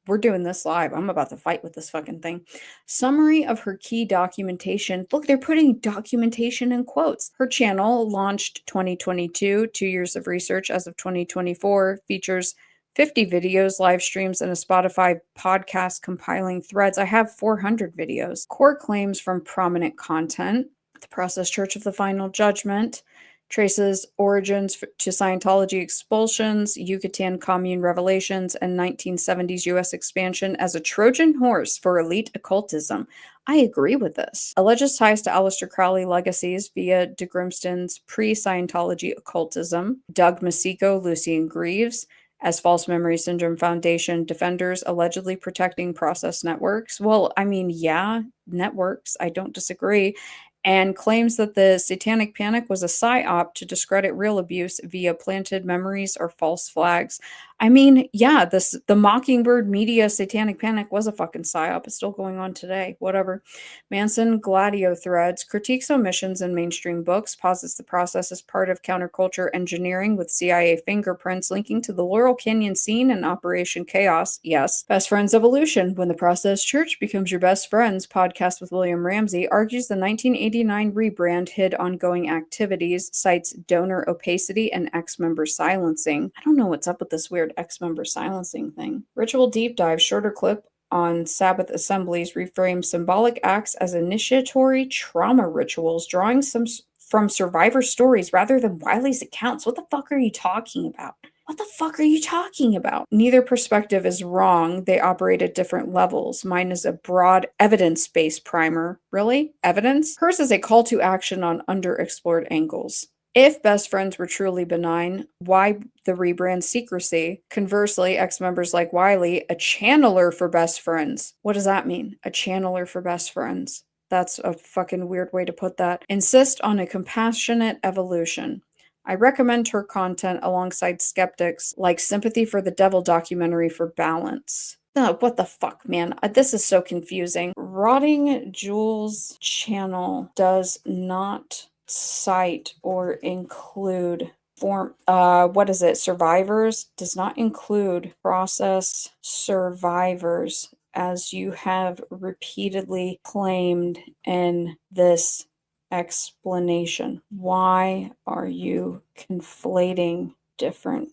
We're doing this live. I'm about to fight with this fucking thing. Summary of her key documentation. Look, they're putting documentation in quotes. Her channel launched 2022, 2 years of research as of 2024, features 50 videos, live streams, and a Spotify podcast compiling threads. I have 400 videos. Core claims from prominent content. The Process Church of the Final Judgment traces origins to Scientology expulsions, Yucatan Commune revelations, and 1970s U.S. expansion as a Trojan horse for elite occultism. I agree with this. Alleges ties to Aleister Crowley legacies via de Grimston's pre-Scientology occultism, Doug Masico, Lucian Greaves, as False Memory Syndrome Foundation defenders allegedly protecting process networks. Well, I mean, yeah, networks, I don't disagree. And claims that the Satanic Panic was a Psy-Op to discredit real abuse via planted memories or false flags. I mean, yeah, the Mockingbird Media Satanic Panic was a fucking Psy-Op. It's still going on today. Whatever. Manson Gladio threads, critiques omissions in mainstream books, posits the process as part of counterculture engineering with CIA fingerprints linking to the Laurel Canyon scene and Operation Chaos. Yes. Best Friends Evolution, When the Process Church Becomes Your Best Friends, podcast with William Ramsey, argues the 1989 rebrand hid ongoing activities, cites donor opacity and ex-member silencing. I don't know what's up with this weird ex-member silencing thing. Ritual Deep Dive, shorter clip on Sabbath assemblies, reframes symbolic acts as initiatory trauma rituals, drawing some from survivor stories rather than Wiley's accounts. What the fuck are you talking about? What the fuck are you talking about? Neither perspective is wrong. They operate at different levels. Mine is a broad evidence-based primer. Really? Evidence? Hers is a call to action on underexplored angles. If best friends were truly benign, why the rebrand secrecy? Conversely, ex-members like Wiley, a channeler for best friends. What does that mean? A channeler for best friends. That's a fucking weird way to put that. Insist on a compassionate evolution. I recommend her content alongside skeptics like Sympathy for the Devil documentary for balance. What the fuck, man? This is so confusing. Rotting Jewels channel does not cite or include what is it? Survivors does not include process survivors as you have repeatedly claimed in this explanation. Why are you conflating different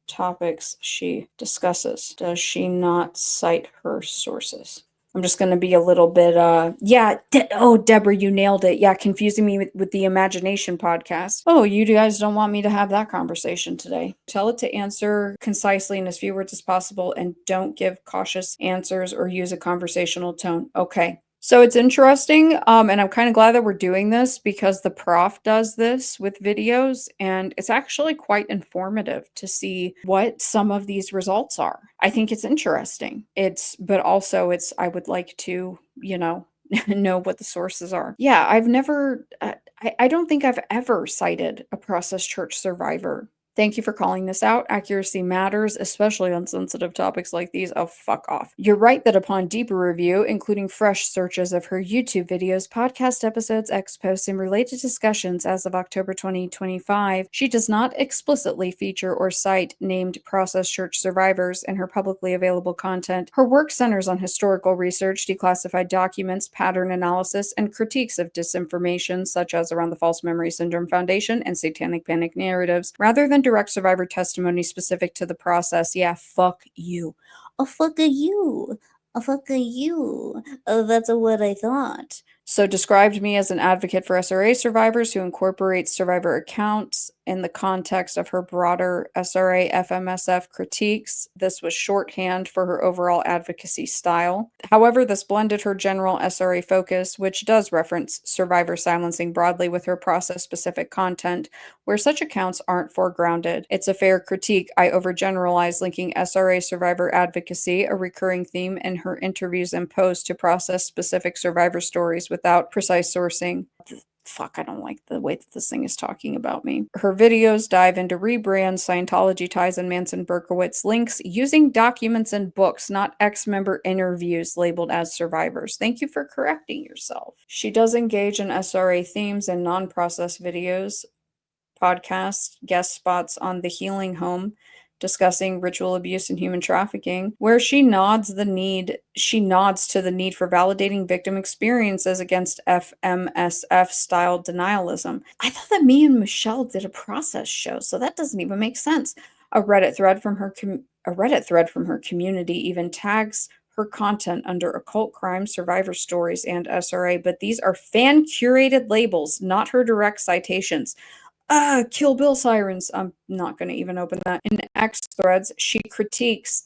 topics she discusses? Does she not cite her sources? I'm just going to be a little bit, yeah. Oh, Deborah, you nailed it. Yeah, confusing me with the Imagination podcast. Oh, you guys don't want me to have that conversation today. Tell it to answer concisely in as few words as possible and don't give cautious answers or use a conversational tone. Okay. So it's interesting, and I'm kind of glad that we're doing this because the prof does this with videos, and it's actually quite informative to see what some of these results are. I think it's interesting. But also I would like to, know what the sources are. Yeah, I don't think I've ever cited a process church survivor. Thank you for calling this out. Accuracy matters, especially on sensitive topics like these. Oh, fuck off. You're right that upon deeper review, including fresh searches of her YouTube videos, podcast episodes, X posts, and related discussions as of October 2025, she does not explicitly feature or cite named process church survivors in her publicly available content. Her work centers on historical research, declassified documents, pattern analysis, and critiques of disinformation, such as around the False Memory Syndrome Foundation and Satanic Panic narratives, rather than direct survivor testimony specific to the process. Yeah, fuck you. Oh, fuck you. Oh, fuck you. Oh, that's what I thought. So described me as an advocate for SRA survivors who incorporates survivor accounts in the context of her broader SRA FMSF critiques. This was shorthand for her overall advocacy style. However, this blended her general SRA focus, which does reference survivor silencing broadly, with her process-specific content, where such accounts aren't foregrounded. It's a fair critique. I overgeneralize, linking SRA survivor advocacy, a recurring theme in her interviews and posts, to process-specific survivor stories without precise sourcing. Fuck, I don't like the way that this thing is talking about me. Her videos dive into rebrands, Scientology ties, and Manson Berkowitz links using documents and books, not ex-member interviews labeled as survivors. Thank you for correcting yourself. She does engage in SRA themes and non-process videos, podcasts, guest spots on The Healing Home, discussing ritual abuse and human trafficking, where she nods to the need for validating victim experiences against FMSF style denialism. I thought that me and Michelle did a process show, so that doesn't even make sense. A Reddit thread from her community even tags her content under occult crime, survivor stories, and SRA, but these are fan curated labels, not her direct citations. Kill Bill sirens. I'm not going to even open that. In X threads, she critiques,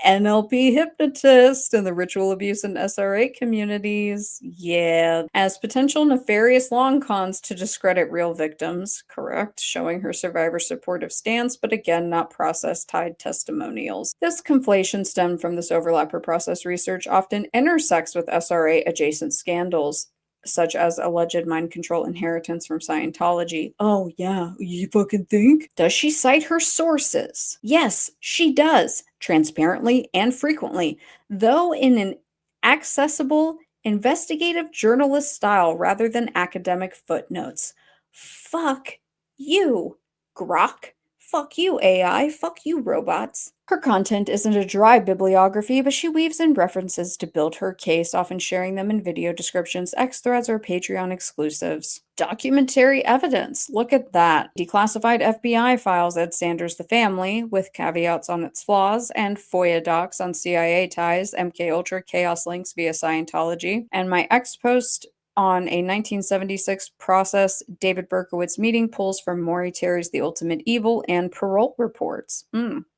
NLP hypnotist and the ritual abuse and SRA communities. Yeah. As potential nefarious long cons to discredit real victims. Correct. Showing her survivor supportive stance, but again, not process tied testimonials. This conflation stemmed from this overlap. Her process research often intersects with SRA adjacent scandals, such as alleged mind control inheritance from Scientology. Oh, yeah, you fucking think? Does she cite her sources? Yes, she does, transparently and frequently, though in an accessible, investigative journalist style rather than academic footnotes. Fuck you, Grok. Fuck you, AI. Fuck you, robots. Her content isn't a dry bibliography, but she weaves in references to build her case, often sharing them in video descriptions, X threads, or Patreon exclusives. Documentary evidence. Look at that. Declassified FBI files, Ed Sanders' The Family, with caveats on its flaws, and FOIA docs on CIA ties, MK Ultra chaos links via Scientology. And my X post on a 1976 process David Berkowitz meeting, pulls from Maury Terry's The Ultimate Evil and parole reports.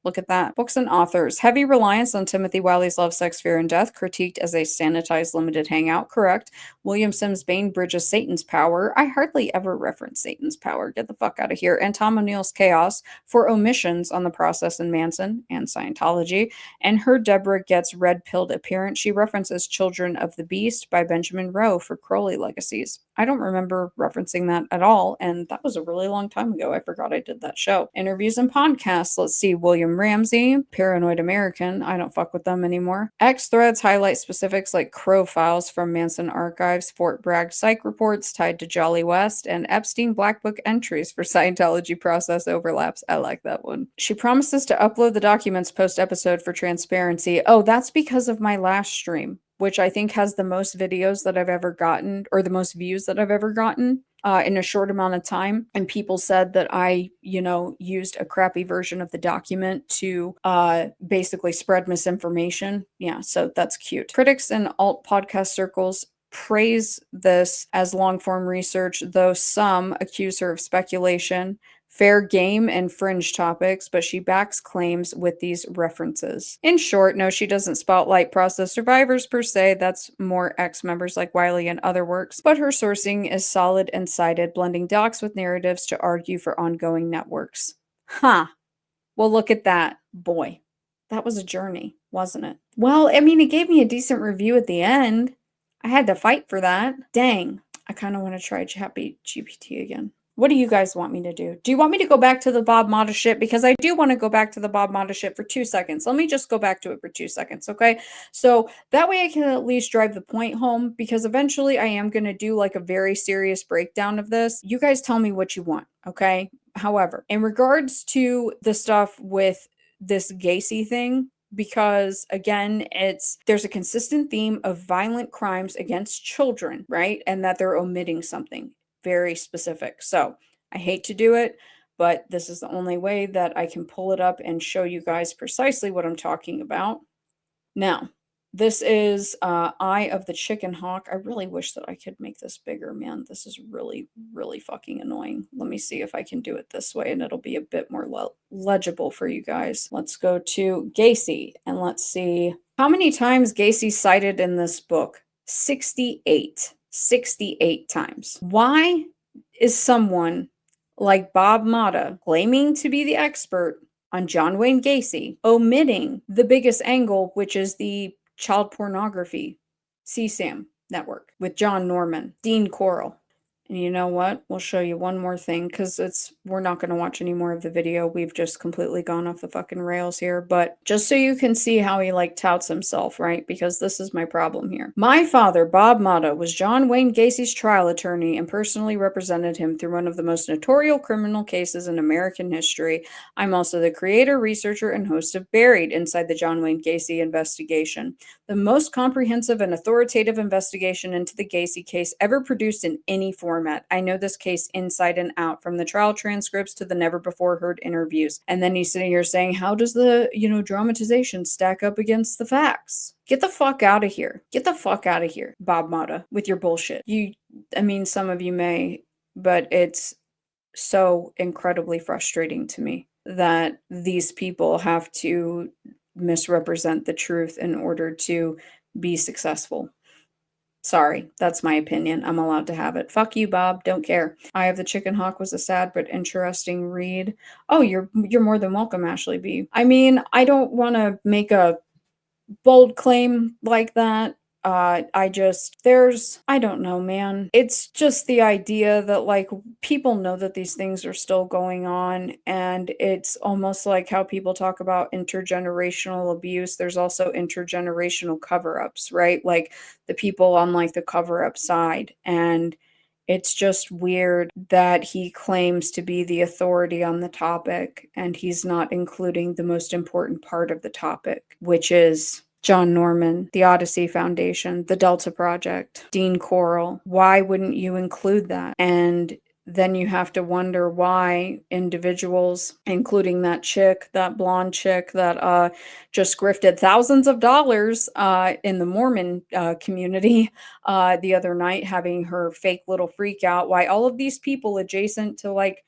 Look at that. Books and authors. Heavy reliance on Timothy Wiley's Love, Sex, Fear, and Death, critiqued as a sanitized limited hangout. Correct. William Sims' Bane bridges Satan's Power. I hardly ever reference Satan's Power. Get the fuck out of here. And Tom O'Neill's Chaos for omissions on the process in Manson and Scientology. And her Deborah Gets Red-Pilled appearance. She references Children of the Beast by Benjamin Rowe for Crowley Legacies. I don't remember referencing that at all, and that was a really long time ago. I forgot I did that show. Interviews and podcasts. Let's see. William Ramsey, Paranoid American. I don't fuck with them anymore. X threads highlight specifics like Crow Files from Manson Archives, Fort Bragg Psych Reports tied to Jolly West, and Epstein Black Book entries for Scientology process overlaps. I like that one. She promises to upload the documents post-episode for transparency. Oh, that's because of my last stream, which I think has the most videos that I've ever gotten, or the most views that I've ever gotten in a short amount of time. And people said that I, used a crappy version of the document to basically spread misinformation. Yeah, so that's cute. Critics in alt podcast circles praise this as long-form research, though some accuse her of speculation, fair game, and fringe topics, but she backs claims with these references. In short, no, she doesn't spotlight process survivors per se, that's more ex-members like Wiley and other works, but her sourcing is solid and cited, blending docs with narratives to argue for ongoing networks. Huh. Well, look at that. Boy, that was a journey, wasn't it? Well, I mean, it gave me a decent review at the end. I had to fight for that. Dang. I kind of want to try GPT again. What do you guys want me to do? Do you want me to go back to the Bob Motta shit? Because I do want to go back to the Bob Motta shit for 2 seconds. Let me just go back to it for 2 seconds, okay? So that way I can at least drive the point home, because eventually I am going to do like a very serious breakdown of this. You guys tell me what you want, okay? However, in regards to the stuff with this Gacy thing, because again, there's a consistent theme of violent crimes against children, right? And that they're omitting something very specific. So I hate to do it, but this is the only way that I can pull it up and show you guys precisely what I'm talking about. Now, this is Eye of the Chicken Hawk. I really wish that I could make this bigger, man. This is really, really fucking annoying. Let me see if I can do it this way and it'll be a bit more legible for you guys. Let's go to Gacy and let's see how many times Gacy's cited in this book. 68. 68 times. Why is someone like Bob Motta, claiming to be the expert on John Wayne Gacy, omitting the biggest angle, which is the child pornography CSAM network with John Norman, Dean Corll? And you know what? We'll show you one more thing, because we're not going to watch any more of the video. We've just completely gone off the fucking rails here. But just so you can see how he touts himself, right? Because this is my problem here. My father, Bob Motta, was John Wayne Gacy's trial attorney and personally represented him through one of the most notorious criminal cases in American history. I'm also the creator, researcher, and host of Buried Inside the John Wayne Gacy Investigation, the most comprehensive and authoritative investigation into the Gacy case ever produced in any format. I know this case inside and out, from the trial transcripts to the never before heard interviews. And then he's sitting here saying, how does the, dramatization stack up against the facts? Get the fuck out of here. Get the fuck out of here, Bob Motta, with your bullshit. Some of you may, but it's so incredibly frustrating to me that these people have to misrepresent the truth in order to be successful. Sorry, that's my opinion. I'm allowed to have it. Fuck you, Bob. Don't care. Eye of the Chicken Hawk was a sad but interesting read. Oh, you're more than welcome, Ashley B. I mean, I don't want to make a bold claim like that. I don't know, man. It's just the idea that people know that these things are still going on, and it's almost like how people talk about intergenerational abuse. There's also intergenerational cover-ups, right? Like the people on the cover-up side. And it's just weird that he claims to be the authority on the topic, and he's not including the most important part of the topic, which is John Norman, the Odyssey Foundation, the Delta Project, Dean Corll. Why wouldn't you include that? And then you have to wonder why individuals, including that chick, that blonde chick that just grifted thousands of dollars in the Mormon community the other night, having her fake little freak out, why all of these people adjacent to like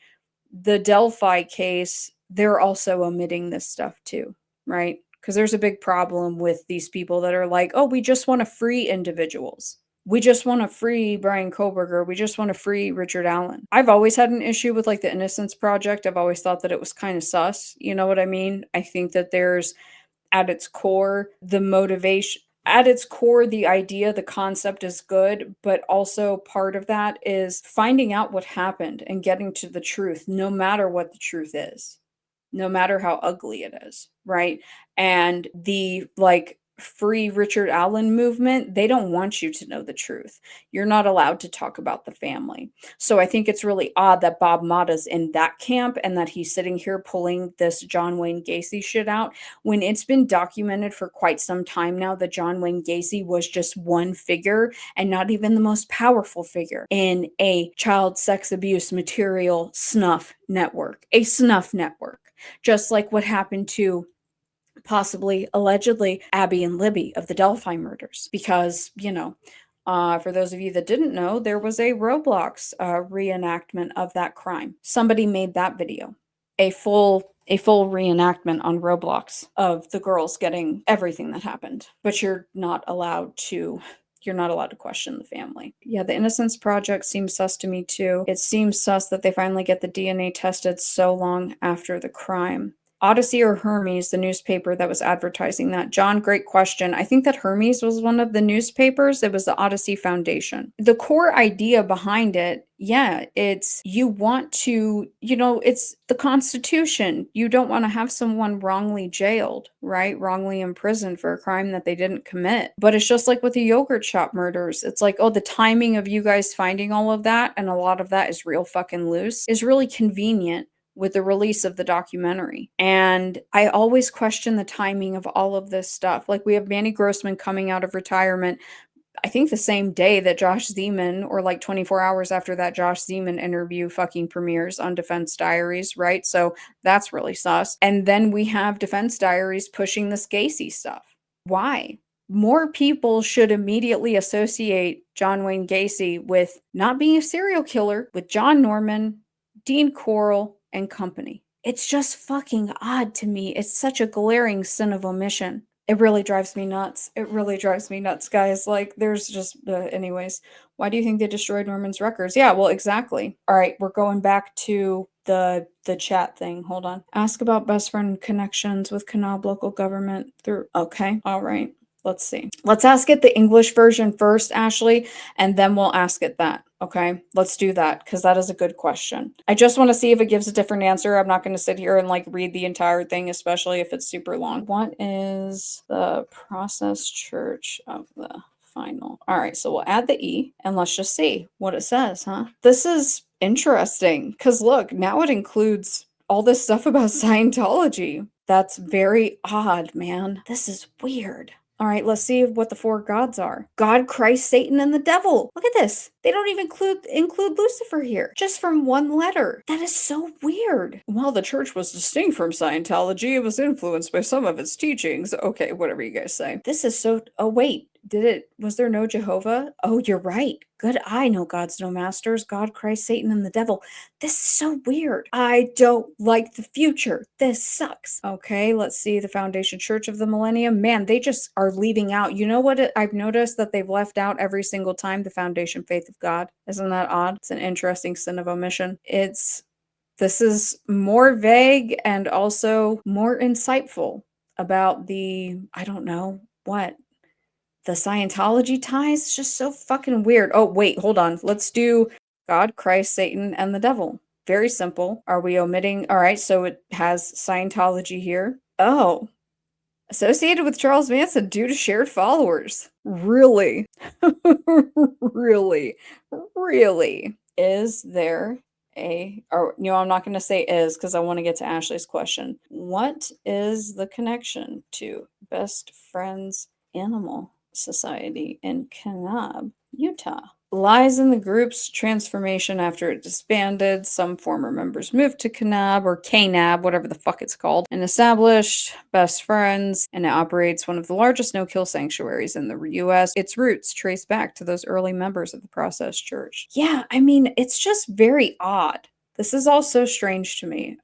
the Delphi case, they're also omitting this stuff too, right? Because there's a big problem with these people that are like, oh, we just want to free individuals. We just want to free Brian Koberger. We just want to free Richard Allen. I've always had an issue with like the Innocence Project. I've always thought that it was kind of sus. You know what I mean? I think that there's at its core the motivation, at its core the idea, the concept is good, but also part of that is finding out what happened and getting to the truth, no matter what the truth is, no matter how ugly it is, right? And the like free Richard Allen movement, they don't want you to know the truth. You're not allowed to talk about the family. So I think it's really odd that Bob Motta's in that camp and that he's sitting here pulling this John Wayne Gacy shit out when it's been documented for quite some time now that John Wayne Gacy was just one figure and not even the most powerful figure in a child sex abuse material snuff network, a snuff network. Just like what happened to possibly, allegedly, Abby and Libby of the Delphi murders. Because, for those of you that didn't know, there was a Roblox reenactment of that crime. Somebody made that video. A full reenactment on Roblox of the girls getting everything that happened. But you're not allowed to question the family. Yeah, the Innocence Project seems sus to me too. It seems sus that they finally get the DNA tested so long after the crime. Odyssey or Hermes, the newspaper that was advertising that? John, great question. I think that Hermes was one of the newspapers. It was the Odyssey Foundation. The core idea behind it, yeah, it's you want to, it's the Constitution. You don't want to have someone wrongly jailed, right? Wrongly imprisoned for a crime that they didn't commit. But it's just like with the yogurt shop murders. It's like, oh, the timing of you guys finding all of that, and a lot of that is real fucking loose, is really convenient with the release of the documentary. And I always question the timing of all of this stuff. Like we have Manny Grossman coming out of retirement, I think the same day that Josh Zeman, or like 24 hours after that Josh Zeman interview fucking premieres on Defense Diaries, right? So that's really sus. And then we have Defense Diaries pushing this Gacy stuff. Why? More people should immediately associate John Wayne Gacy with not being a serial killer, with John Norman, Dean Corll, and company. It's just fucking odd to me. It's such a glaring sin of omission. It really drives me nuts. It really drives me nuts, guys. Like, there's just, anyways. Why do you think they destroyed Norman's records? Yeah, well, exactly. All right, we're going back to the chat thing. Hold on. Ask about best friend connections with Kanab local government through. Okay, all right. Let's see. Let's ask it the English version first, Ashley, and then we'll ask it that. Okay, let's do that because that is a good question. I just want to see if it gives a different answer. I'm not going to sit here and like read the entire thing, especially if it's super long. What is the process church of the final? All right, so we'll add the E and let's just see what it says, huh? This is interesting because look, now it includes all this stuff about Scientology. That's very odd, man. This is weird. All right, let's see what the four gods are. God, Christ, Satan, and the devil. Look at this. They don't even include Lucifer here, just from one letter. That is so weird. While the church was distinct from Scientology, it was influenced by some of its teachings. Okay, whatever you guys say. This is so... Oh, wait. Was there no Jehovah? Oh, you're right. Good eye, no gods, no masters, God, Christ, Satan, and the devil. This is so weird. I don't like the future. This sucks. Okay, let's see the Foundation Church of the Millennium. Man, they just are leaving out. You know what? I've noticed that they've left out every single time the Foundation Faith of God. Isn't that odd? It's an interesting sin of omission. This is more vague and also more insightful about I don't know, what? The Scientology ties? It's just so fucking weird. Oh, wait, hold on. Let's do God, Christ, Satan, and the devil. Very simple. Are we omitting? All right, so it has Scientology here. Oh, associated with Charles Manson due to shared followers. Really? Really? Really? Is there I'm not going to say is because I want to get to Ashley's question. What is the connection to Best Friends Animal Society in Kanab, Utah? lies in the group's transformation after it disbanded. Some former members moved to Kanab or Kanab, whatever the fuck it's called, and established best friends, and it operates one of the largest no-kill sanctuaries in the US. Its roots trace back to those early members of the Process Church. Yeah, I mean, it's just very odd. This is all so strange to me.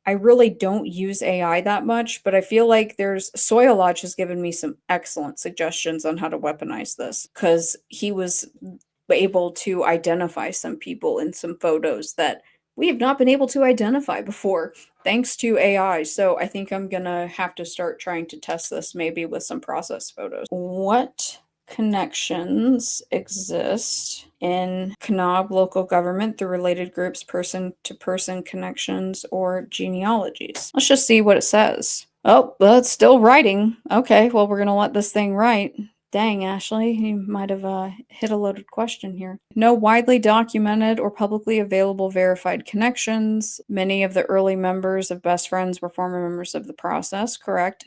I really don't use AI that much, but I feel like there's Soil Lodge has given me some excellent suggestions on how to weaponize this because he was able to identify some people in some photos that we have not been able to identify before thanks to AI. So I think I'm gonna have to start trying to test this maybe with some process photos. What connections exist in Kanab local government through related groups, person to person connections, or genealogies? Let's just see what it says. Oh, well, it's still writing. Okay, well, we're gonna let this thing write. Dang, Ashley, you might have hit a loaded question here. No widely documented or publicly available verified connections. Many of the early members of Best Friends were former members of the process, correct?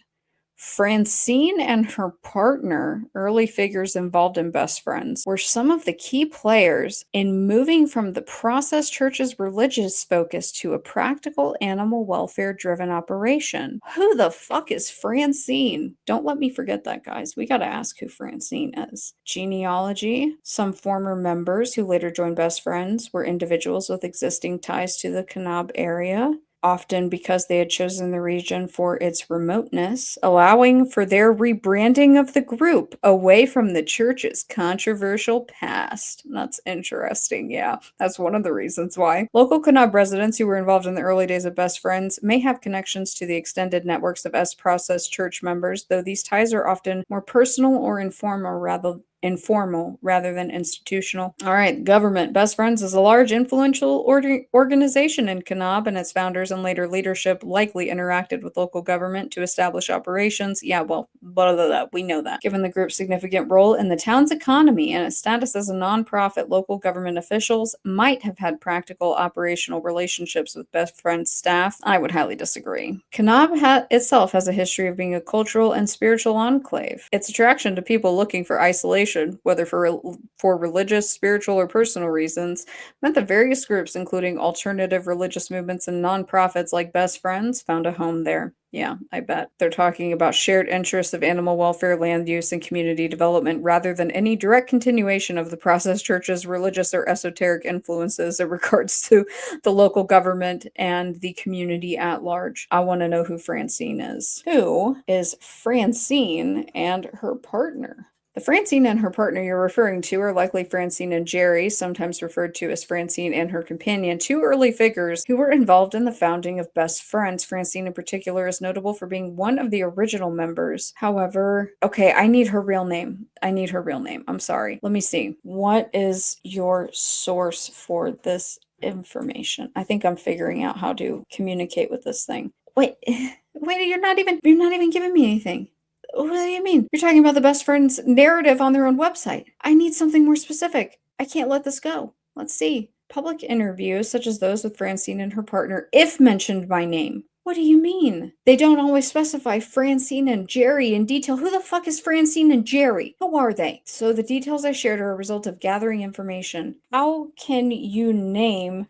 Francine and her partner, early figures involved in Best Friends, were some of the key players in moving from the Process Church's religious focus to a practical animal welfare driven operation. Who the fuck is Francine? Don't let me forget that, guys. We gotta ask who Francine is. Genealogy. Some former members who later joined Best Friends were individuals with existing ties to the Kanab area, often because they had chosen the region for its remoteness, allowing for their rebranding of the group away from the church's controversial past. That's interesting, yeah. That's one of the reasons why. Local Kanab residents who were involved in the early days of Best Friends may have connections to the extended networks of S Process church members, though these ties are often more personal or informal rather than institutional. All right, government. Best Friends is a large, influential organization in Kanab, and its founders and later leadership likely interacted with local government to establish operations. Yeah, well, blah, blah, blah, we know that. Given the group's significant role in the town's economy and its status as a nonprofit, local government officials might have had practical operational relationships with Best Friends staff. I would highly disagree. Kanab itself has a history of being a cultural and spiritual enclave. Its attraction to people looking for isolation, whether for religious, spiritual, or personal reasons, meant that various groups, including alternative religious movements and nonprofits like Best Friends, found a home there. Yeah, I bet. They're talking about shared interests of animal welfare, land use, and community development rather than any direct continuation of the Process Church's religious or esoteric influences in regards to the local government and the community at large. I want to know who Francine is. Who is Francine and her partner? The Francine and her partner you're referring to are likely Francine and Jerry, sometimes referred to as Francine and her companion, two early figures who were involved in the founding of Best Friends. Francine, in particular, is notable for being one of the original members. However, okay, I need her real name. I'm sorry. Let me see. What is your source for this information? I think I'm figuring out how to communicate with this thing. Wait, you're not even giving me anything. What do you mean? You're talking about the Best Friends narrative on their own website. I need something more specific. I can't let this go. Let's see. Public interviews, such as those with Francine and her partner, if mentioned by name. What do you mean? They don't always specify Francine and Jerry in detail. Who the fuck is Francine and Jerry? Who are they? So the details I shared are a result of gathering information. How can you name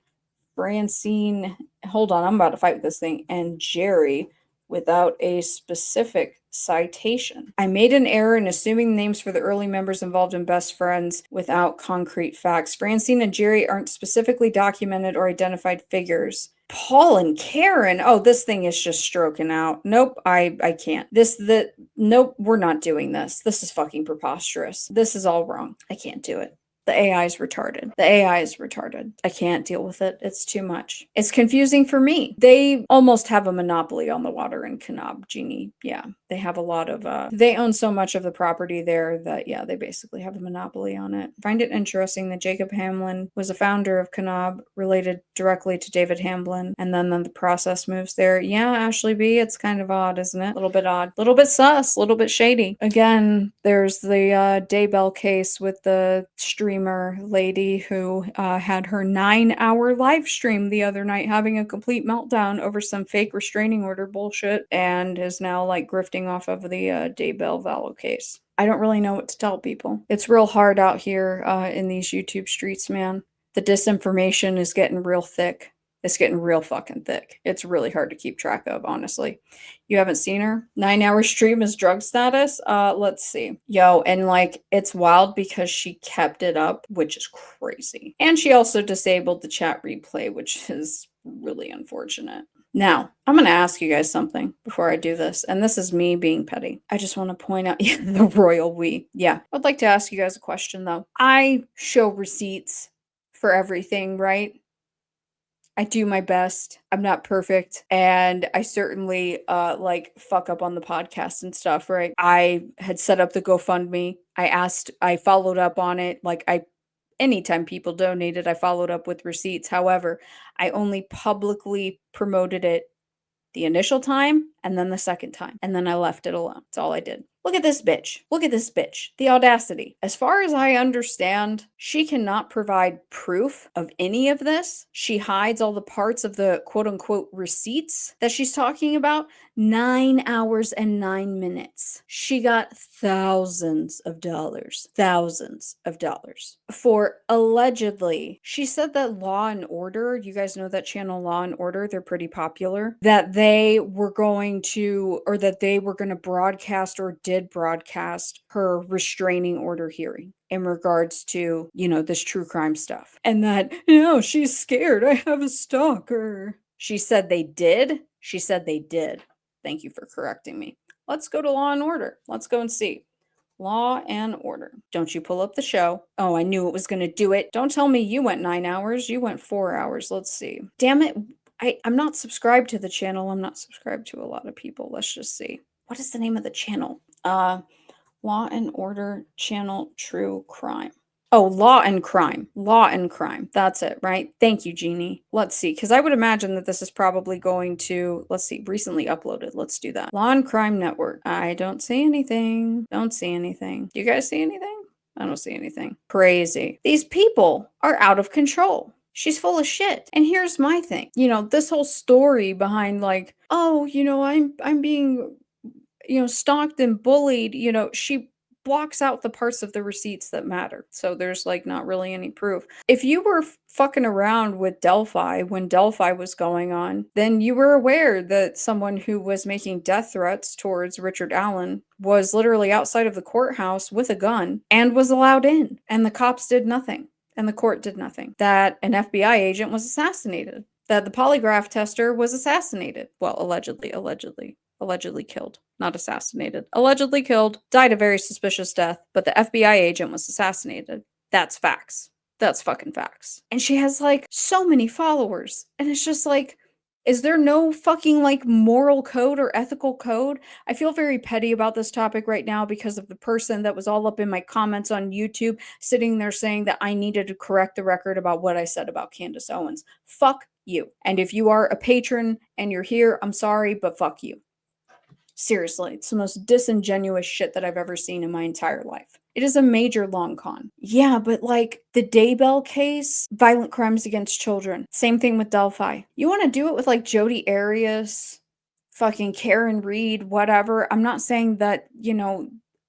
Francine, hold on, I'm about to fight with this thing, and Jerry without a specific citation? I made an error in assuming names for the early members involved in Best Friends without concrete facts. Francine and Jerry aren't specifically documented or identified figures. Paul and Karen. Oh, this thing is just stroking out. Nope, I can't. Nope, we're not doing this. This is fucking preposterous. This is all wrong. I can't do it. The AI is retarded. The AI is retarded. I can't deal with it. It's too much. It's confusing for me. They almost have a monopoly on the water in Kanab, Genie. Yeah, they have a lot of, they own so much of the property there that, yeah, they basically have a monopoly on it. I find it interesting that Jacob Hamlin was a founder of Kanab, related directly to David Hamlin, and then the process moves there. Yeah, Ashley B, it's kind of odd, isn't it? A little bit odd. A little bit sus, a little bit shady. Again, there's the Daybell case with the streamer lady who had her 9-hour live stream the other night having a complete meltdown over some fake restraining order bullshit and is now like grifting off of the Daybell Vallow case. I don't really know what to tell people. It's real hard out here in these YouTube streets, man. The disinformation is getting real thick. It's getting real fucking thick. It's really hard to keep track of, honestly. You haven't seen her? 9-hour stream is drug status? Let's see. Yo, and like, it's wild because she kept it up, which is crazy. And she also disabled the chat replay, which is really unfortunate. Now, I'm going to ask you guys something before I do this, and this is me being petty. I just want to point out the royal we. Yeah, I'd like to ask you guys a question, though. I show receipts for everything, right? I do my best. I'm not perfect, and I certainly like fuck up on the podcast and stuff, right? I had set up the GoFundMe. I followed up on it. Anytime people donated, I followed up with receipts. However, I only publicly promoted it the initial time and then the second time. And then I left it alone. That's all I did. Look at this bitch. Look at this bitch. The audacity. As far as I understand, she cannot provide proof of any of this. She hides all the parts of the quote unquote receipts that she's talking about. 9 hours and 9 minutes. She got thousands of dollars for allegedly, she said that Law and Order, you guys know that channel Law and Order, they're pretty popular, that they were going to, or that they were going to broadcast or did broadcast her restraining order hearing in regards to, this true crime stuff. And that, she's scared. I have a stalker. She said they did. She said they did. Thank you for correcting me. Let's go to Law and Order. Let's go and see. Law and Order. Don't you pull up the show. Oh, I knew it was going to do it. Don't tell me you went 9 hours. You went 4 hours. Let's see. Damn it. I'm not subscribed to the channel. I'm not subscribed to a lot of people. Let's just see. What is the name of the channel? Law and Order Channel True Crime. Oh, Law and Crime. Law and Crime. That's it, right? Thank you, Jeannie. Let's see, because I would imagine that this is probably going to, let's see, recently uploaded. Let's do that. Law and Crime Network. I don't see anything. Don't see anything. Do you guys see anything? I don't see anything. Crazy. These people are out of control. She's full of shit. And here's my thing. This whole story behind like, oh, I'm being stalked and bullied, she blocks out the parts of the receipts that matter. So there's like not really any proof. If you were fucking around with Delphi when Delphi was going on, then you were aware that someone who was making death threats towards Richard Allen was literally outside of the courthouse with a gun and was allowed in. And the cops did nothing. And the court did nothing. That an FBI agent was assassinated. That the polygraph tester was assassinated. Well, allegedly killed, not assassinated. Allegedly killed, died a very suspicious death, but the FBI agent was assassinated. That's facts. That's fucking facts. And she has like so many followers. And it's just like, is there no fucking like moral code or ethical code? I feel very petty about this topic right now because of the person that was all up in my comments on YouTube sitting there saying that I needed to correct the record about what I said about Candace Owens. Fuck you. And if you are a patron and you're here, I'm sorry, but fuck you. Seriously, it's the most disingenuous shit that I've ever seen in my entire life. It is a major long con. Yeah, but like the Daybell case, violent crimes against children. Same thing with Delphi. You want to do it with like Jodi Arias, fucking Karen Reed, whatever. I'm not saying that,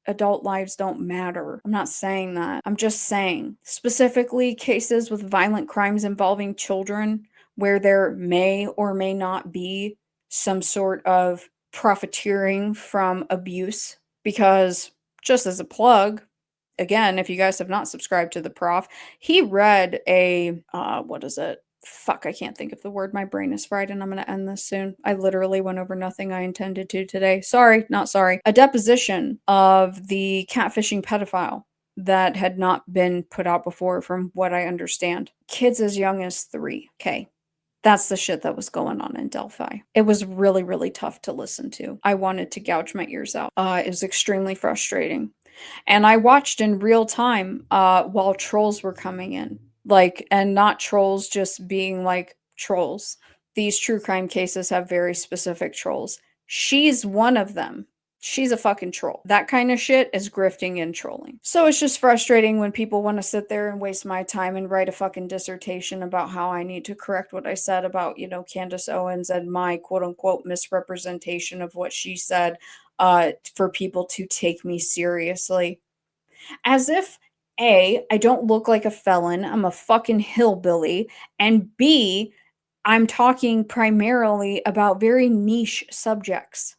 adult lives don't matter. I'm not saying that. I'm just saying specifically cases with violent crimes involving children where there may or may not be some sort of profiteering from abuse. Because just as a plug, again, if you guys have not subscribed to the prof, he read a what is it? Fuck, I can't think of the word. My brain is fried and I'm going to end this soon. I literally went over nothing I intended to today. Sorry, not sorry. A deposition of the catfishing pedophile that had not been put out before, from what I understand. Kids as young as 3. Okay. That's the shit that was going on in Delphi. It was really, really tough to listen to. I wanted to gouge my ears out. It was extremely frustrating. And I watched in real time while trolls were coming in. And not trolls just being like trolls. These true crime cases have very specific trolls. She's one of them. she's a fucking troll. That kind of shit is grifting and trolling. So it's just frustrating when people want to sit there and waste my time and write a fucking dissertation about how I need to correct what I said about, Candace Owens and my quote unquote misrepresentation of what she said, for people to take me seriously. As if A, I don't look like a felon, I'm a fucking hillbilly, and B, I'm talking primarily about very niche subjects.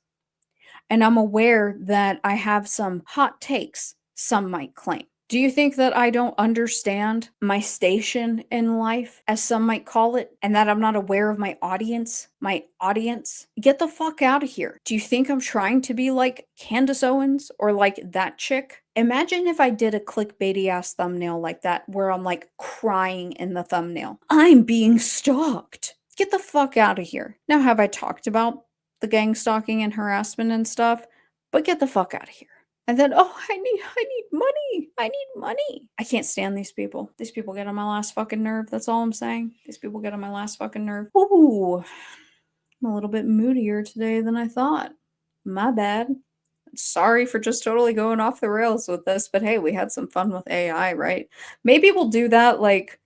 And I'm aware that I have some hot takes, some might claim. Do you think that I don't understand my station in life, as some might call it, and that I'm not aware of my audience? My audience? Get the fuck out of here. Do you think I'm trying to be like Candace Owens or like that chick? Imagine if I did a clickbaity ass thumbnail like that where I'm like crying in the thumbnail. I'm being stalked. Get the fuck out of here. Now, have I talked about the gang stalking and harassment and stuff? But get the fuck out of here. And then, oh, I need money. I need money. I can't stand these people. These people get on my last fucking nerve. That's all I'm saying. These people get on my last fucking nerve. Ooh, I'm a little bit moodier today than I thought. My bad. Sorry for just totally going off the rails with this, but hey, we had some fun with AI, right? Maybe we'll do that, like,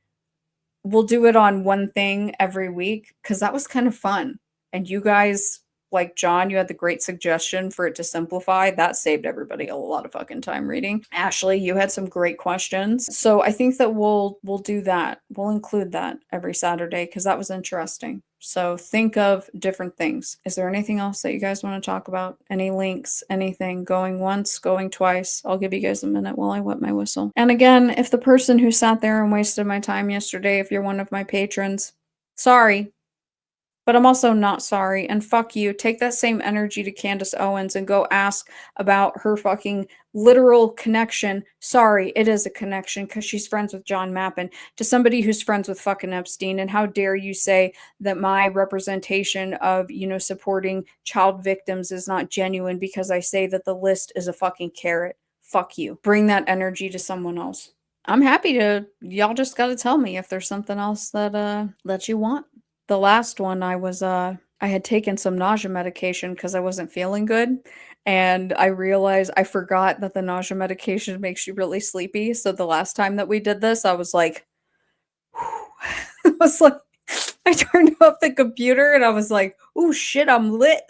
we'll do it on one thing every week because that was kind of fun. And you guys, like John, you had the great suggestion for it to simplify. That saved everybody a lot of fucking time reading. Ashley, you had some great questions. So I think that we'll do that. We'll include that every Saturday because that was interesting. So think of different things. Is there anything else that you guys want to talk about? Any links, anything? Going once, going twice? I'll give you guys a minute while I wet my whistle. And again, if the person who sat there and wasted my time yesterday, if you're one of my patrons, sorry. But I'm also not sorry, and fuck you. Take that same energy to Candace Owens and go ask about her fucking literal connection. Sorry, it is a connection because she's friends with John Mappin, to somebody who's friends with fucking Epstein. And how dare you say that my representation of, supporting child victims is not genuine because I say that the list is a fucking carrot. Fuck you. Bring that energy to someone else. I'm happy to, y'all just gotta tell me if there's something else that you want. The last one I had taken some nausea medication because I wasn't feeling good, and I realized I forgot that the nausea medication makes you really sleepy, so the last time that we did this, I was like, I was like, I turned off the computer and I was like, "Ooh, shit, I'm lit."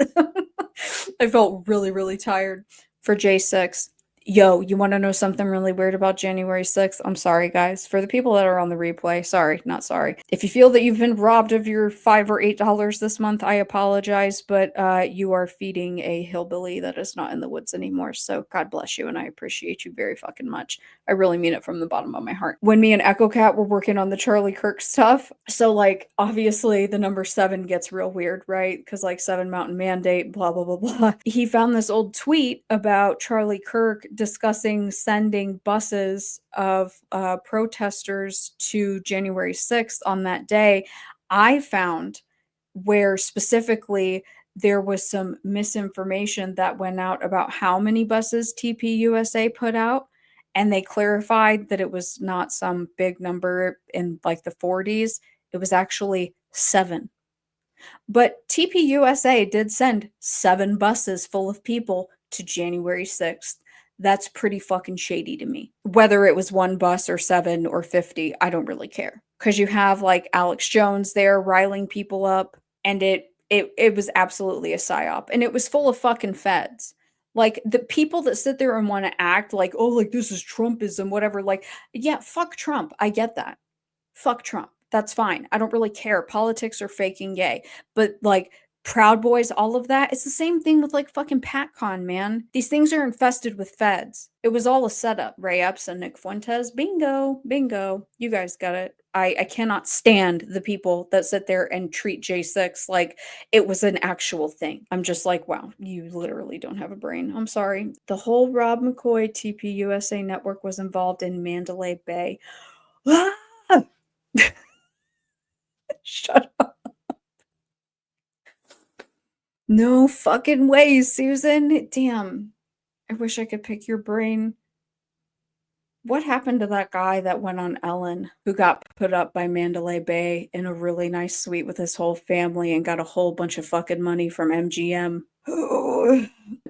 I felt really, really tired. For J6, yo, you wanna know something really weird about January 6th? I'm sorry, guys. For the people that are on the replay, sorry, not sorry. If you feel that you've been robbed of your $5 or $8 this month, I apologize, but you are feeding a hillbilly that is not in the woods anymore. So God bless you, and I appreciate you very fucking much. I really mean it from the bottom of my heart. When me and Echo Cat were working on the Charlie Kirk stuff, so like obviously the number 7 gets real weird, right? Because like 7 Mountain Mandate, blah blah blah blah. He found this old tweet about Charlie Kirk discussing sending buses of protesters to January 6th on that day. I found where specifically there was some misinformation that went out about how many buses TPUSA put out. And they clarified that it was not some big number in like the 40s. It was actually 7. But TPUSA did send 7 buses full of people to January 6th. That's pretty fucking shady to me. Whether it was 1 bus or 7 or 50, I don't really care. Because you have like Alex Jones there riling people up, and it was absolutely a psyop. And it was full of fucking feds. Like the people that sit there and want to act like, oh, like this is Trumpism, whatever. Like, yeah, fuck Trump. I get that. Fuck Trump. That's fine. I don't really care. Politics are faking gay. But like Proud Boys, all of that, it's the same thing with like fucking PatCon, man. These things are infested with feds. It was all a setup. Ray Epps and Nick Fuentes. Bingo. Bingo. You guys got it. I cannot stand the people that sit there and treat J6 like it was an actual thing. I'm just like, wow, you literally don't have a brain. I'm sorry. The whole Rob McCoy TPUSA network was involved in Mandalay Bay. Ah! Shut up. No fucking way, Susan. Damn. I wish I could pick your brain. What happened to that guy that went on Ellen who got put up by Mandalay Bay in a really nice suite with his whole family and got a whole bunch of fucking money from MGM?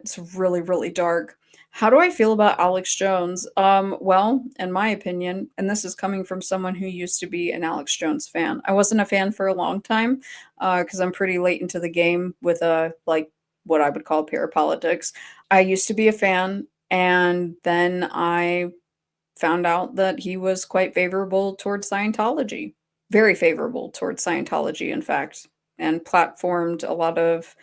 It's really, really dark. How do I feel about Alex Jones? Well, in my opinion, and this is coming from someone who used to be an Alex Jones fan. I wasn't a fan for a long time, because I'm pretty late into the game with like what I would call parapolitics. I used to be a fan, and then I found out that he was quite favorable towards Scientology. Very favorable towards Scientology, in fact, and platformed a lot of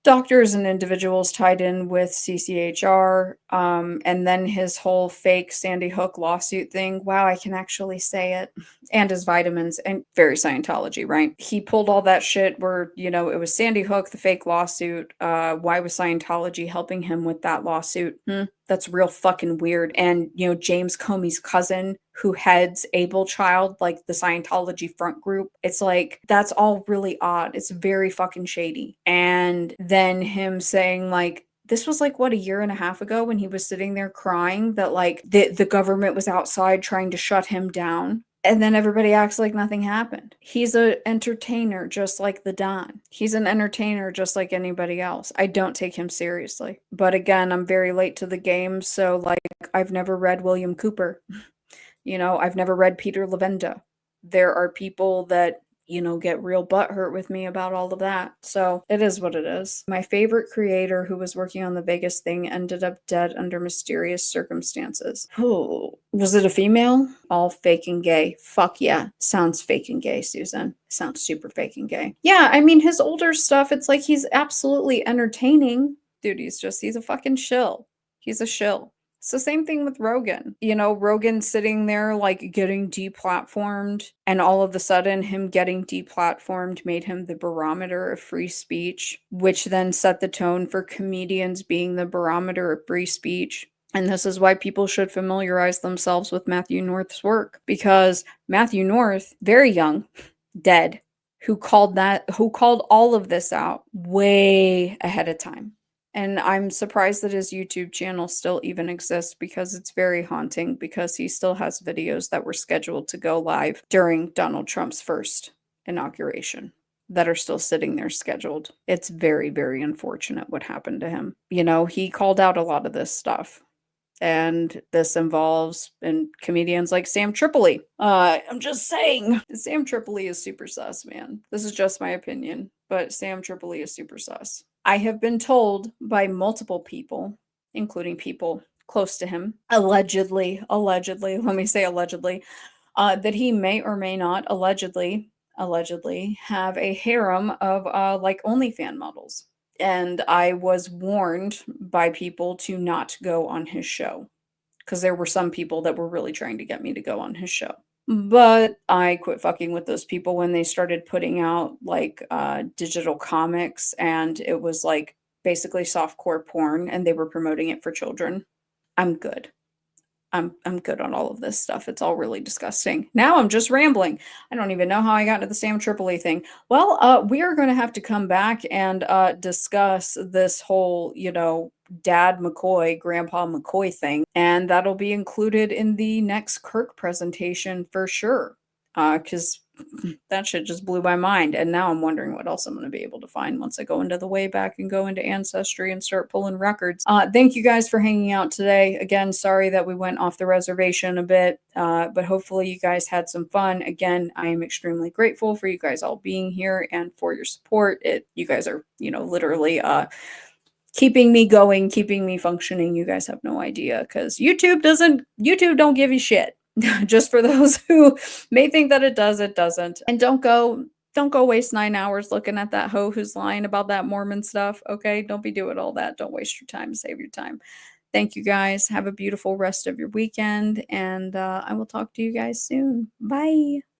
doctors and individuals tied in with CCHR, and then his whole fake Sandy Hook lawsuit thing. Wow, I can actually say it. And his vitamins, and very Scientology, right? He pulled all that shit where, it was Sandy Hook, the fake lawsuit. Why was Scientology helping him with that lawsuit? That's real fucking weird. And, James Comey's cousin who heads Able Child, like the Scientology front group, it's like, that's all really odd. It's very fucking shady. And then him saying, like, this was like what, a year and a half ago when he was sitting there crying that like the government was outside trying to shut him down. And then everybody acts like nothing happened. He's an entertainer just like the Don. He's an entertainer just like anybody else. I don't take him seriously. But again, I'm very late to the game, so like I've never read William Cooper. I've never read Peter Levenda. There are people that, get real butthurt with me about all of that. So it is what it is. My favorite creator who was working on the Vegas thing ended up dead under mysterious circumstances. Oh, was it a female? All fake and gay. Fuck yeah. Sounds fake and gay, Susan. Sounds super fake and gay. Yeah, I mean, his older stuff, it's like he's absolutely entertaining. Dude, he's a fucking shill. He's a shill. It's the same thing with Rogan. Rogan sitting there like getting deplatformed, and all of a sudden him getting deplatformed made him the barometer of free speech, which then set the tone for comedians being the barometer of free speech. And this is why people should familiarize themselves with Matthew North's work, because Matthew North, very young, dead, who called all of this out way ahead of time. And I'm surprised that his YouTube channel still even exists, because it's very haunting, because he still has videos that were scheduled to go live during Donald Trump's first inauguration that are still sitting there scheduled. It's very, very unfortunate what happened to him. He called out a lot of this stuff. And this involves comedians like Sam Tripoli. I'm just saying, Sam Tripoli is super sus, man. This is just my opinion, but Sam Tripoli is super sus. I have been told by multiple people, including people close to him, allegedly, let me say allegedly, that he may or may not allegedly have a harem of like OnlyFans models. And I was warned by people to not go on his show, because there were some people that were really trying to get me to go on his show. But I quit fucking with those people when they started putting out like digital comics, and it was like basically softcore porn, and they were promoting it for children. I'm good. I'm good on all of this stuff. It's all really disgusting. Now I'm just rambling. I don't even know how I got into the Sam Tripoli thing. Well, we are going to have to come back and discuss this whole, Dad McCoy, Grandpa McCoy thing, and that'll be included in the next Kirk presentation for sure. Because that shit just blew my mind, and now I'm wondering what else I'm going to be able to find once I go into the Wayback and go into Ancestry and start pulling records. Thank you guys for hanging out today. Again, sorry that we went off the reservation a bit, but hopefully you guys had some fun. Again, I am extremely grateful for you guys all being here and for your support. You guys are, literally keeping me going, keeping me functioning. You guys have no idea, because YouTube don't give you shit. Just for those who may think that it does, it doesn't. And don't go waste 9 hours looking at that hoe who's lying about that Mormon stuff, okay? Don't be doing all that. Don't waste your time. Save your time. Thank you guys. Have a beautiful rest of your weekend, and I will talk to you guys soon. Bye.